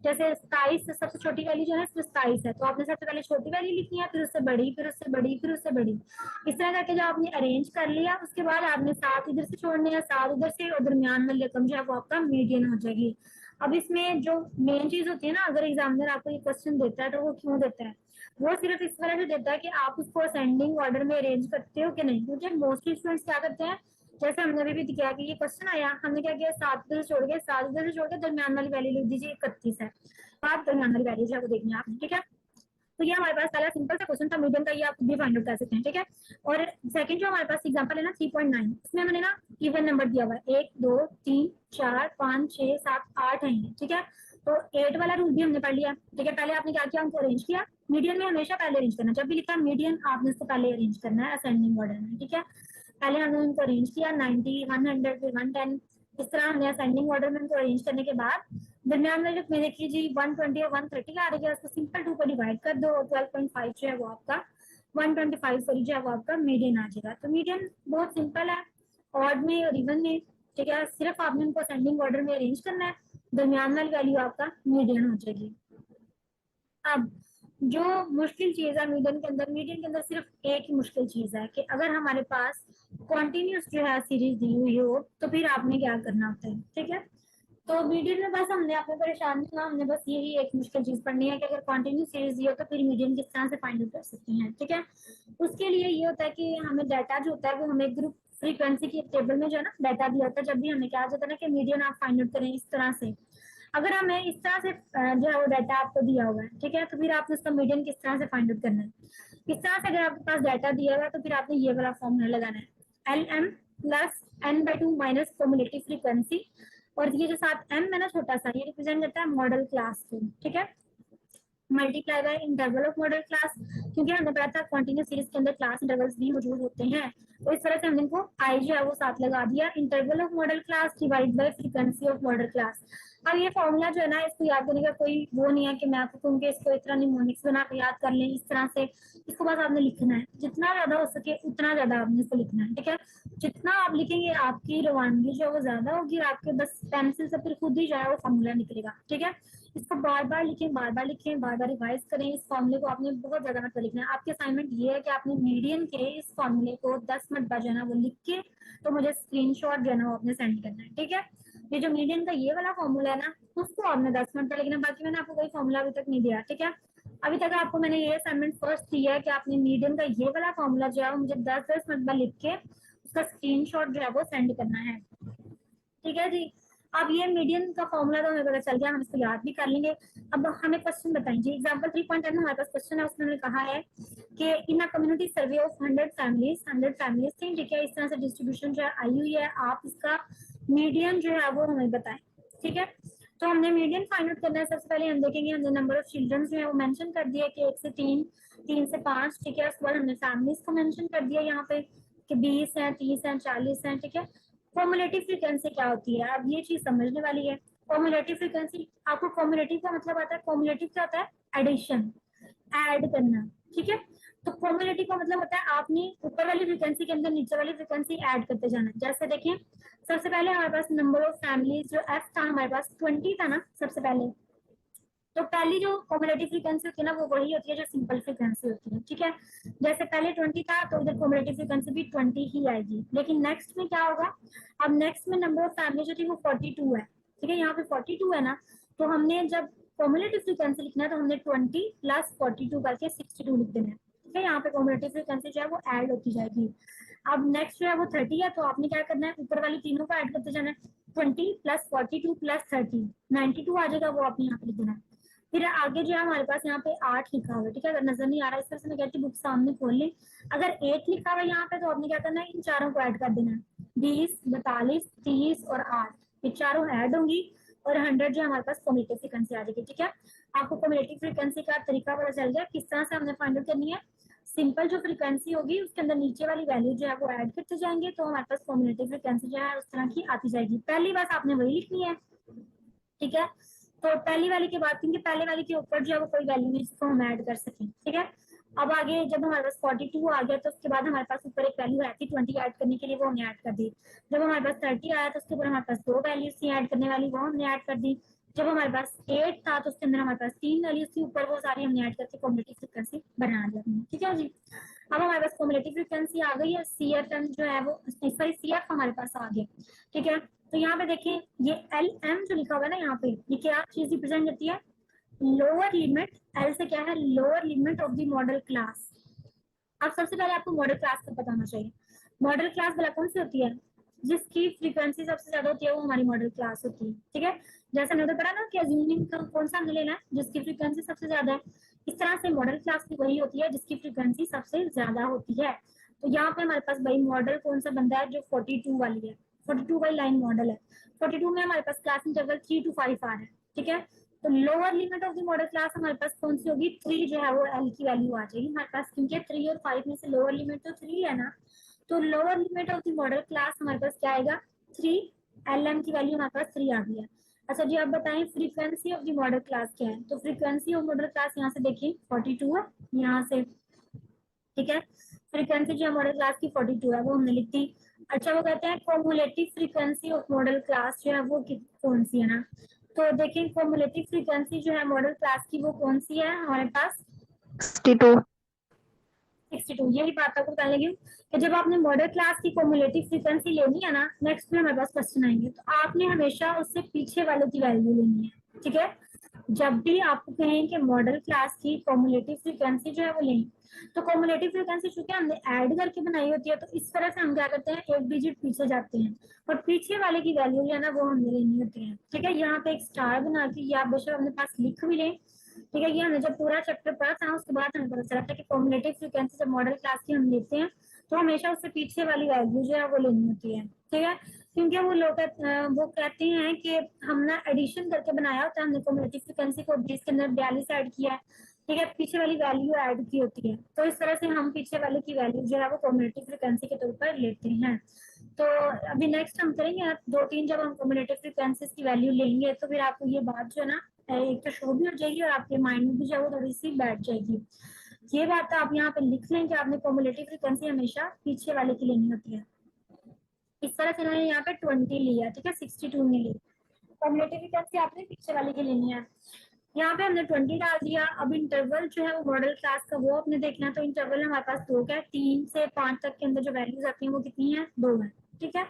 जैसे 27 सबसे छोटी वैल्यू जो है 27 है, तो आपने सबसे पहले छोटी वैल्यू लिखनी है, फिर उससे बड़ी, फिर उससे बड़ी, फिर उससे बड़ी। इस तरह करके जब आपने अरेंज कर लिया, उसके बाद आपने 7 इधर से छोड़ने हैं, 7 उधर से, और दरमियान वाली रकम जो है वो आपका मीडियन हो जाएगी। अब इसमें जो मेन चीज होती है ना, अगर एग्जामिनर आपको ये क्वेश्चन देता है तो वो क्यों देता है, वो सिर्फ इस वजह से देता है कि आप उसको असेंडिंग ऑर्डर में अरेंज करते हो कि नहीं। क्योंकि मोस्टली स्टूडेंट्स क्या करते हैं, जैसे हमने अभी भी किया कि ये क्वेश्चन आया, हमने क्या किया, 7 इधर से छोड़ के, 7 इधर से छोड़ के दरमियान वाली वैल्यू लिख दीजिए 31 है, तो आप दरमियान वाली वैल्यू जो है वो देखनी है आपने। ठीक है, तो ये हमारे पास पहला सिंपल सा क्वेश्चन था मीडियम का, ये आप भी फाइंड आउट कर सकते हैं। ठीक है, और सेकंड जो हमारे पास एग्जांपल है ना 3.9, इसमें हमने ना इवन नंबर दिया हुआ है, 1 2 3 4 5 6 7 8 है ये। ठीक है, तो 8 वाला रूल भी हमने पढ़ लिया। ठीक है, पहले आपने क्या किया, उनको अरेंज किया। मीडियन में हमेशा पहले अरेंज करना, जब भी लिखा मीडियन आपने उसको पहले अरेंज करना है असेंडिंग ऑर्डर में। ठीक है, पहले हमने उनको अरेंज किया 90 100 फिर 110, इस तरह हमने असेंडिंग ऑर्डर में उनको अरेंज करने के बाद दरमियान में जो देखिए जी 120 और 130 आ रही है, उसको सिंपल 2 पर डिवाइड कर दो और 12.5 जो है वो आपका 125 सॉरी जो है वो आपका मीडियन आ जाएगा। तो मीडियन बहुत सिंपल है, ऑड में और इवन में, ठीक है, सिर्फ आपने उनको असेंडिंग ऑर्डर में अरेंज करना है, दरमियान वाली वैल्यू आपका मीडियन हो जाएगी। अब जो मुश्किल चीज है मीडियन के अंदर, मीडियन के अंदर सिर्फ एक ही मुश्किल चीज है कि अगर हमारे पास कॉन्टिन्यूस जो है सीरीज दी हुई हो तो फिर आपने क्या करना होता है, ठीक है। तो मीडियन में बस हमने आपको परेशान नहीं हुआ, हमने बस यही एक मुश्किल चीज पढ़नी है कि अगर कॉन्टिन्यूस सीरीज दी हो तो फिर मीडियन किस तरह से फाइंड आउट कर सकते हैं, ठीक है। उसके लिए ये होता है कि हमें डाटा जो होता है वो हमें ग्रुप फ्रीक्वेंसी की टेबल में जो है ना डाटा दिया होता है, जब भी हमें क्या होता है ना कि मीडियन आप फाइंड आउट करें इस तरह से, अगर हमें इस तरह से जो है वो डाटा आपको दिया हुआ है, ठीक है, तो फिर आपने उसका मीडियन किस तरह से फाइंड आउट करना है। इस तरह से अगर आपके पास डाटा दिया हुआ है तो फिर आपने ये वाला फॉर्मूला लगाना है, L M plus N by 2 minus cumulative frequency, और ये जो साथ एम है ना छोटा सा, ये रिप्रेजेंट करता है मॉडल क्लास को, ठीक है, multiply by interval of model class, क्योंकि हमने पढ़ा था कंटिन्यूस सीरीज के अंदर क्लास इंटरवल्स भी मौजूद होते हैं, तो इस तरह से हमने इनको आई जो है वो साथ लगा दिया, interval of model class divide by frequency of model class. अब ये फॉर्मूला जो है ना इसको याद करने का कोई वो नहीं है कि मैं आपको कहूँ कि इसको इस तरह निमोनिक्स बना के याद कर लें, इस तरह से इसको बस आपने लिखना है, जितना ज्यादा हो सके उतना ज्यादा आपने इसको लिखना है, ठीक है। जितना आप लिखेंगे आपकी रवानगी जो है वो ज्यादा होगी, आपके बस पेंसिल से फिर खुद ही जो है वो फॉर्मूला निकलेगा, ठीक है। इसको बार बार लिखें, बार बार लिखें, बार बार रिवाइज करें, इस फॉर्मूले को आपने बहुत ज्यादा मतलब लिखना है। आपकी असाइनमेंट ये है कि आपने मीडियन के इस फॉर्मूले को 10 मिनट जो है ना वो लिख के तो मुझे स्क्रीनशॉट जो है ना वो आपने सेंड करना है, ठीक है। ये जो मीडियन का ये वाला फॉर्मूला है ना उसको आपने 10 मिनट पर लिखना है, बाकी मैंने आपको कोई फॉर्मूला अभी तक नहीं दिया, ठीक है। अभी तक आपको मैंने ये असाइनमेंट फर्स्ट दिया है कि आपने मीडियन का ये वाला फॉर्मूला जो है मुझे 10-10 मिनट में लिख के उसका स्क्रीनशॉट जो है वो सेंड करना है, ठीक है जी। अब ये मीडियन का फॉर्मूला तो हमें पता चल गया, हम इसको याद भी कर लेंगे। अब हमें क्वेश्चन बताइए, एग्जांपल 3.10 हमारे पास क्वेश्चन है, उसमें कहा है कि in a community survey of 100 families थी, ठीक है, इस तरह से डिस्ट्रीब्यूशन जो आई हुई है, आप इसका मीडियन जो है वो हमें बताएं, ठीक है। तो हमने मीडियन फाइंड आउट करना है। सबसे पहले हम देखेंगे, हमने नंबर ऑफ चिल्ड्रन जो है वो मेंशन कर दिया कि 1 से 3, 3 से 5, ठीक है। उसके बाद हमने फैमिलीज को मेंशन कर दिया यहाँ पे कि 20 है, 30 है, 40 है, ठीक है। कॉम्युलेटिव फ्रीक्वेंसी क्या होती है, अब ये चीज समझने वाली है। कॉम्युलेटिव फ्रीक्वेंसी, आपको कॉम्युलेटिव का मतलब आता है, कॉम्युलेटिव क्या होता है, एडिशन, ऐड करना, ठीक है। तो कॉम्युलेटिव का मतलब होता है आपने ऊपर वाली फ्रीक्वेंसी के अंदर नीचे वाली फ्रीक्वेंसी ऐड करते जाना। जैसे देखिए सबसे पहले हमारे पास नंबर ऑफ फैमिलीज जो एफ था हमारे पास 20 था ना सबसे पहले, तो पहली जो कॉम्युलेटिव फ्रीक्वेंसी होती है ना वो वही होती है जो सिंपल फ्रीक्वेंसी होती है, ठीक है। जैसे पहले 20 था तो इधर कॉम्युलेटिव फ्रीक्वेंसी भी 20 ही आएगी, लेकिन नेक्स्ट में क्या होगा, अब नेक्स्ट में नंबर ऑफ फैमिली जो थी वो 42 है, ठीक है, यहाँ पे 42 है ना, तो हमने जब कॉम्युलेटिव फ्रीक्वेंसी लिखना है तो हमने 20 प्लस 42 करके 62 लिख देना है, ठीक है। यहाँ पे कॉम्युलेटिव फ्रीक्वेंसी जो है वो ऐड होती जाएगी। अब नेक्स्ट जो है वो 30 है, तो आपने क्या करना है, ऊपर वाली तीनों को ऐड करते जाना है, 20 प्लस 42 प्लस 30, 92 आ जाएगा, वो आपने यहाँ पे लिख देना है। फिर आगे जो है हमारे पास यहाँ पे 8 लिखा हुआ है, ठीक है, अगर नजर नहीं आ रहा है इस तरह से मैं कहती हूँ बुक सामने खोल लें। अगर 8 लिखा हुआ है यहाँ पे तो आपने क्या करना है, इन चारों को ऐड कर देना है, 20, 42, 30 और 8, ये चारों ऐड होंगी और 100 जो हमारे पास कम्युलेटिव फ्रीक्वेंसी आ जाएगी, ठीक है। आपको कम्युलेटिव फ्रीक्वेंसी का तरीका पता चल गया किस तरह से हमने फाइंड आउट करनी है। सिंपल जो फ्रीक्वेंसी होगी उसके अंदर नीचे वाली वैल्यू जो है वो ऐड करते जाएंगे तो हमारे पास कम्युलेटिव फ्रीक्वेंसी जो है उस तरह की आती जाएगी। पहली बात आपने वही लिखनी है, ठीक है। तो पहली वाली की बात करेंगे, पहले वाली के ऊपर जो है वो कोई वैल्यू नहीं जिसको हम ऐड कर सकें, ठीक है। अब आगे जब हमारे पास 42 आ गया तो उसके बाद हमारे पास ऊपर एक वैल्यू आई थी 20 ऐड करने के लिए, वो हमने ऐड कर दी। जब हमारे पास 30 आया तो उसके ऊपर हमारे पास 2 वैल्यूज थी ऐड करने वाली, वो हमने ऐड कर दी। जब हमारे पास 8 था तो उसके अंदर हमारे पास 3 वैल्यूज थी ऊपर, वो सारी हमने ऐड करके कॉम्युलेटिव फ्रीक्वेंसी बना दिया, ठीक है जी। अब हमारे पास कॉम्युलेटिव फ्रीक्वेंसी आ गई है, CFM जो है वो सॉरी CF हमारे पास आ गया, ठीक है। तो यहाँ पे देखिए ये LM जो लिखा हुआ है ना यहाँ पे, ये क्या चीज रिप्रेजेंट करती है, लोअर लिमिट, L से क्या है, lower limit of the modal class. अब सबसे पहले आपको मॉडल क्लास का पता होना चाहिए। मॉडल क्लास भला कौन सी होती है, जिसकी फ्रीक्वेंसी सबसे ज्यादा होती है वो हमारी मॉडल क्लास होती है, ठीक है। जैसे हमने तो पढ़ा ना कि अज्यूमिंग का कौन सा हमने लेना है, जिसकी फ्रीक्वेंसी सबसे ज्यादा है। इस तरह से मॉडल क्लास की वही होती है जिसकी फ्रीक्वेंसी सबसे ज्यादा होती है। तो यहाँ पे हमारे पास भाई मॉडल कौन सा बंदा है, जो 42 वाली है, 42 वाली लाइन मॉडल है। 42 में हमारे पास क्लास इंटरवल 3 to 5 आ रहा है, ठीक है। तो lower limit of the modal class हमारे पास कौन सी होगी, 3 जो है वो L की वैल्यू आ जाएगी हमारे पास, क्योंकि 3 और 5 में से लोअर लिमिट तो 3 है ना। तो lower limit of the modal class हमारे पास क्या आएगा, 3 एल एम की वैल्यू हमारे पास 3 आ गई है। अच्छा जी, आप बताएं frequency of the modal class क्या है। तो फ्रीक्वेंसी ऑफ मॉडल क्लास यहाँ से देखिए 42 है यहाँ से, ठीक है। फ्रीक्वेंसी जो मॉडल क्लास की 42 है वो हमने लिख दी। अच्छा, वो कहते हैं कोमुलेटिव फ्रीक्वेंसी ऑफ मॉडल क्लास जो है वो कौन सी है ना। तो देखिए कोमुलेटिव फ्रीक्वेंसी जो है मॉडल क्लास की वो कौन सी है हमारे पास, 62। 62। यही बात आपको बताने लगी हूँ कि जब आपने मॉडल क्लास की कोमुलेटिव फ्रीक्वेंसी लेनी है ना, नेक्स्ट में हमारे पास क्वेश्चन आएंगे, तो आपने हमेशा उससे पीछे वाले की वैल्यू लेनी है, ठीक है। जब भी आपको कहें कि मॉडल क्लास की कोमुलेटिव फ्रीक्वेंसी जो है वो लेनी, तो कोमुलेटिव फ्रीक्वेंसी चूंकि हमने ऐड करके बनाई होती है, तो इस तरह से हम क्या करते हैं, एक डिजिट पीछे जाते हैं और पीछे वाले की वैल्यू जो है ना वो हमने लेनी होती है, ठीक है। यहाँ पे एक स्टार बना के ये आप बेशक अपने पास लिख भी लें, ठीक है। ये हमने जब पूरा चैप्टर पढ़ा था उसके बाद हमें पता चला था कि कोमुलेटिव फ्रीक्वेंसी जब मॉडल क्लास की हम लेते हैं तो हमेशा उससे पीछे वाली वैल्यू जो है वो लेनी होती है, ठीक है। क्योंकि वो कहते हैं कि हमने एडिशन करके बनाया होता है, हमने कोमुलेटिव फ्रीक्वेंसी को 20 के अंदर 42 ऐड किया है, ठीक है, पीछे वाली वैल्यू ऐड की होती है, तो इस तरह से हम पीछे वाले की वैल्यू जो है वो कोमुलेटिव फ्रीक्वेंसी के तौर पर लेते हैं। तो अभी नेक्स्ट हम करेंगे 2-3 जब हम कोमुलेटिव फ्रीक्वेंसीज की वैल्यू लेंगे तो फिर आपको ये बात जो है ना एक तो शो भी हो जाएगी और आपके माइंड में भी जो है वो थोड़ी सी बैठ जाएगी। ये बात आप यहाँ पे लिख लें कि आपने कोमुलेटिव फ्रीक्वेंसी हमेशा पीछे वाले की लेनी होती है। इस तरह से मैंने यहाँ पे 20 लिया, ठीक है, 62 नहीं ली। कोमुलेटिव फ्रीक्वेंसी आपने पीछे वाले की लेनी है। यहाँ पे हमने 20 डाल दिया। अब इंटरवल जो है वो मॉडल क्लास का वो आपने देखना है, तो इंटरवल हमारे पास 2 का है, 3 से 5 तक के अंदर जो वैल्यूज आती हैं वो कितनी है, 2 है, ठीक है।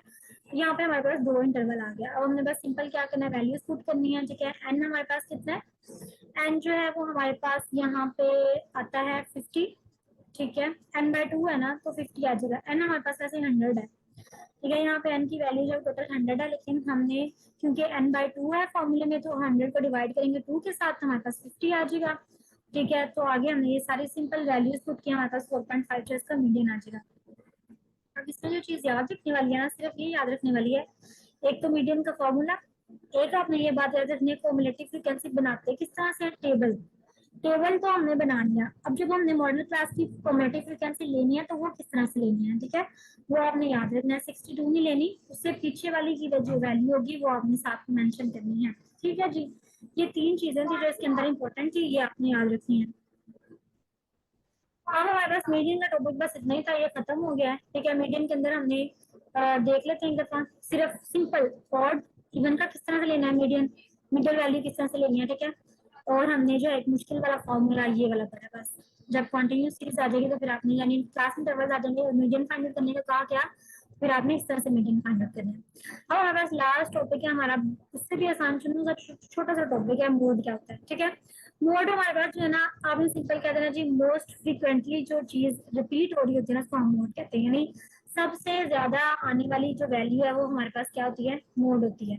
यहाँ पे हमारे पास 2 इंटरवल आ गया। अब हमने बस सिंपल क्या करना है, वैल्यूज पुट करनी है, ठीक है। एन हमारे पास कितना है, एन जो है वो हमारे पास यहाँ पे आता है 50, ठीक है। एन बाय 2 है ना तो 50 आ जाएगा। एन हमारे पास वैसे 100 है, ठीक है। यहाँ पे एन की वैल्यू जो टोटल 100 है, लेकिन हमने क्योंकि एन बाय 2 है फॉर्मूले में, तो 100 को डिवाइड करेंगे 2 के साथ तो हमारे पास 50 आ जाएगा, ठीक है। तो आगे हमने ये सारी सिंपल वैल्यूज पुट किया, हमारे पास 4.5 जो इसका मीडियन आ जाएगा। अब इसमें जो चीज याद रखने वाली है ना, सिर्फ ये याद रखने वाली है, एक तो मीडियन का फॉर्मूला, एक आपने ये बात याद रखनी है कोमुलेटिव फ्रीक्वेंसी बनाते हैं किस तरह से, टेबल। टेबल तो हमने बना लिया, अब जब हमने मॉडल क्लास की कोमुलेटिव फ्रीक्वेंसी लेनी है तो वो किस तरह से लेनी है, ठीक है। वो आपने याद रखना है, 62 नहीं लेनी, उससे पीछे वाली की जो वैल्यू होगी वो आपने साथ में मेंशन करनी है, ठीक है जी। ये 3 चीजें थी जो इसके अंदर इंपॉर्टेंट थी, ये आपने याद रखनी है। अब हमारे पास मीडियन का टॉपिक बस इतना ही था, ये खत्म हो गया है, ठीक है। मीडियन के अंदर हमने देख लेते हैं एक दफा, सिर्फ सिंपल ऑड इवन का किस तरह से लेना है, मीडियन मिडिल वैल्यू किस तरह से लेनी है, ठीक है। और हमने जो एक मुश्किल वाला फॉर्मूला ये वाला पढ़ा बस। जब कंटिन्यूस सीरीज आ जाएगी तो फिर आपने यानी क्लास इंटरवल आ जाएंगे और मीडियन फाइंड आउट करने का कहा क्या, फिर आपने इस तरह से मीडियन फाइंड आउट करना है। अब हमारे पास लास्ट टॉपिक है हमारा, उससे भी आसान चुनूंगा, छोटा सा टॉपिक है, मोड क्या होता है, ठीक है। मोड हमारे पास जो है ना, आपने सिंपल कह देना जी, मोस्ट फ्रीक्वेंटली जो चीज रिपीट हो रही होती है ना उसको हम मोड कहते हैं, यानी सबसे ज्यादा आने वाली जो वैल्यू है वो हमारे पास क्या होती है, मोड होती है।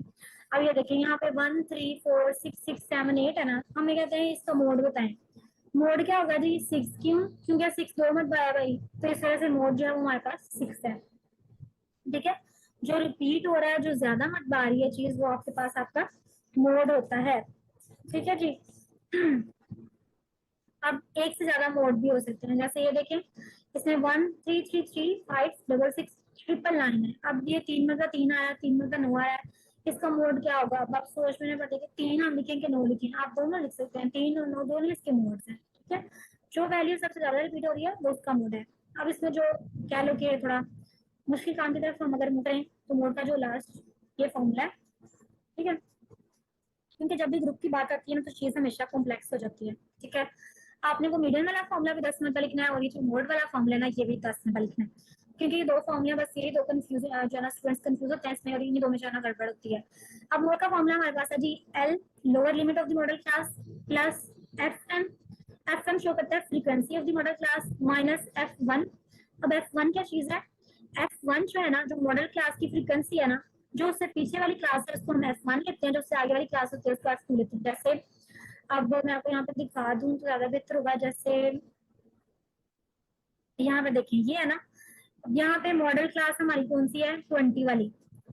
अब ये देखिए यहाँ पे 1 3 4 6 6 7 8 है ना, हमें कहते हैं इसका मोड बताएं। मोड क्या होगा जी, 6, क्यों, क्योंकि 6 दो मत पाया भाई, तो इस तरह से मोड जो है वो हमारे पास 6 है, ठीक है। जो रिपीट हो रहा है, जो ज्यादा मत आ रही है चीज, वो आपके पास आपका मोड होता है, ठीक है जी। अब एक से ज्यादा मोड भी हो सकते हैं, जैसे ये देखें इसमें 1 3 3 3 5 6 6 ट्रिपल 9 है। अब ये 3 में का 3 आया, 3 में का 9 आया, इसका मोड क्या होगा। अब आप सोच में पड़े कि 3 हम लिखेंगे 9 लिखें, आप दोनों लिख सकते हैं, 3 और 9 दोनों इसके मोड हैं, ठीक है। जो वैल्यू सबसे ज्यादा रिपीट हो रही है वो उसका मोड है। अब इसमें जो कह लो कि थोड़ा मुश्किल काम की तरफ हम अगर मुड़े तो मोड का जो लास्ट ये फॉर्मूला है, ठीक है। क्योंकि जब भी ग्रुप की बात आती है ना तो चीज हमेशा कॉम्प्लेक्स हो जाती है, ठीक है। आपने वो मीडियन वाला फॉर्मूला भी 10 मिनट लिखना है और ये जो मोड वाला फॉर्मूला ना ये भी 10 मिनट लिखना है, क्योंकि ये दो फॉर्मूला बस ये दो कंफ्यूज जो है ना स्टूडेंट्स कंफ्यूज होते हैं इसमें, और इन्हीं दो में जो है ना गड़बड़ होती है। अब मोड का फॉर्मूला हमारे पास है जी, L lower limit of the modal class plus f m show करता है frequency of the modal class minus f one. अब एफ वन क्या चीज है, एफ वन जो है ना जो मॉडल क्लास की फ्रीक्वेंसी है ना, जो उससे पीछे वाली क्लास है उसको हम एफ वन लेते हैं, जो उससे आगे वाली क्लास होती है उसको एफ टू लेते हैं। जैसे अब मैं आपको यहाँ पे दिखा दूं तो ज्यादा बेहतर होगा, जैसे यहाँ पे देखिए ये है ना, यहाँ पे मॉडल क्लास हमारी कौन सी है, 20 वाली,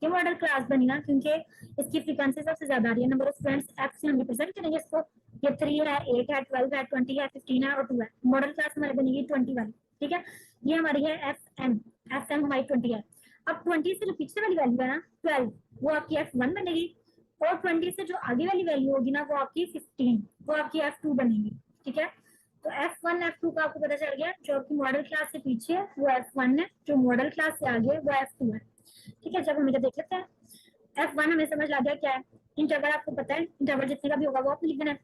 ये मॉडल क्लास बनी ना क्योंकि इसकी फ्रीक्वेंसी सबसे ज्यादा आ रही है, नंबर ऑफ स्टूडेंट्स एफ से हम रिप्रेजेंट करेंगे इसको, ये 3 है 8 है 12 है 20 है 15 है और 2 है, मॉडल क्लास हमारी बनेगी 20 वाली, ठीक है। ये हमारी है एफ एम हमारी 20 है। अब 20 से जो पीछे वाली वैल्यू है ना 12, वो आपकी F1 बनेगी, और 20 से जो आगे वाली वैल्यू होगी ना वो आपकी 15, वो आपकी F2 बनेगी। ठीक है, तो F1 F2 का आपको पता चल गया, जो आपकी मॉडल क्लास से पीछे है वो F1 है, जो मॉडल क्लास से आगे है वो F2 है। ठीक है, जब हम इधर देख लेते हैं, F1 हमें समझ आ गया क्या है, इंटरवल आपको पता है, इंटरवल जितने का भी होगा वो आपको लिखना है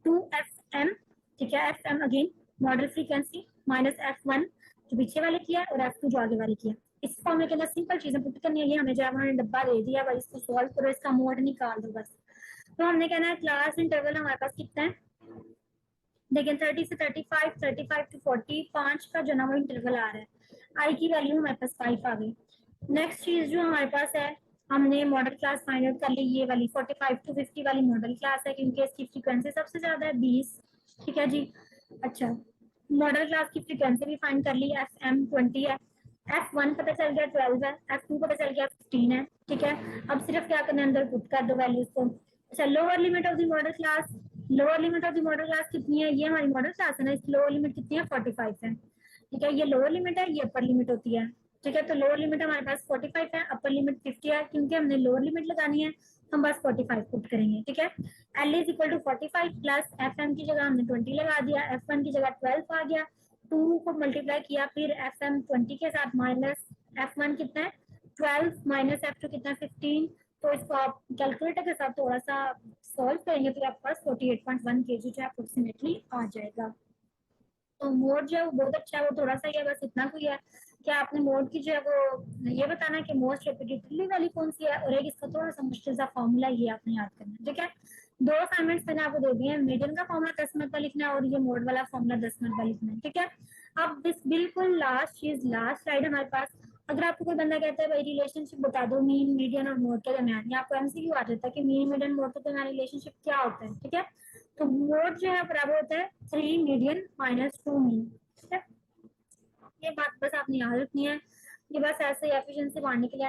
2FM। ठीक है, FM again model frequency minus F1 जो पीछे वाले किया है, और F2 जो आगे वाले किया। इस फॉर्मूले के अंदर सिंपल चीजें पुट करनी है, ये हमें जब उन्होंने डब्बा दे दिया भाई इसको सॉल्व करो, इसका मोड निकाल दो बस। तो हमने कहना है क्लास इंटरवल हमारे पास कितना है, देखिए 30 से 35, 35 टू 40, 5 का जो ना वो इंटरवल आ रहा है, आई की वैल्यू हमारे पास 5 आ गई। नेक्स्ट चीज जो हमारे पास है, हमने मॉडल क्लास फाइंड आउट कर ली, ये वाली 45 टू 50 वाली मॉडल क्लास है, क्योंकि इसकी फ्रीक्वेंसी सबसे ज्यादा है 20। ठीक है जी, अच्छा मॉडल क्लास की फ्रीक्वेंसी भी फाइंड कर ली, FM20 है, F1 पता चल गया 12 है, F2 पता चल गया 15 है। ठीक है, अब सिर्फ क्या करना है, अंदर पुट कर दो वैल्यूज को। अच्छा, lower limit of the modal class, lower limit of the modal class कितनी है, ये हमारी मॉडल क्लास है ना, इसकी लोअर लिमिट कितनी है 45 है। ठीक है, ये लोअर लिमिट है, ये अपर लिमिट होती है। ठीक है, तो लोअर लिमिट हमारे पास 45 है, अपर लिमिट 50 है, क्योंकि हमने लोअर लिमिट लगानी है हम बस 45 पुट करेंगे। ठीक है, L is equal to 45 plus FM की जगह हमने 20 लगा दिया, F1 की जगह 12 आ गया, 2 को मल्टीप्लाई किया, फिर FM20 के साथ माइनस F1 कितना है 12 माइनस F2 कितना है 15। तो इसको आप कैलकुलेटर के साथ थोड़ा सा सॉल्व करेंगे तो आपके पास 48.1 kg जो अप्रोक्सीमेटली आ जाएगा। तो मोड जो है वो बहुत अच्छा है, वो थोड़ा सा ही है, बस इतना कोई है कि आपने मोड की जो है वो ये बताना है कि मोस्ट रेपिटेटिवली वाली कौन सी है, और एक इसका थोड़ा सा मुश्किल सा फॉर्मूला ये आपने याद करना है। ठीक है, 2 असाइनमेंट्स मैंने आपको दे दिए हैं, मीडियन का फॉर्मूला 10 मिनट का लिखना है और ये मोड वाला फॉर्मूला 10 मिनट का लिखना है। ठीक है, अब दिस बिल्कुल लास्ट चीज, लास्ट स्लाइड हमारे पास, अगर आपको कोई बंदा कहता है भाई रिलेशनशिप बता दो मीन मीडियन और मोड के दरमियान, या आपको एमसीक्यू आ जाता है कि मीन मीडियन मोड के दरमियान रिलेशनशिप क्या होता है। ठीक है, तो मोड जो है बराबर होता है 3 मीडियन माइनस 2 मीन। ठीक है, ये बात बस आपने याद रखनी है, ये बस ऐसे एफिशिएंसी बढ़ाने के लिए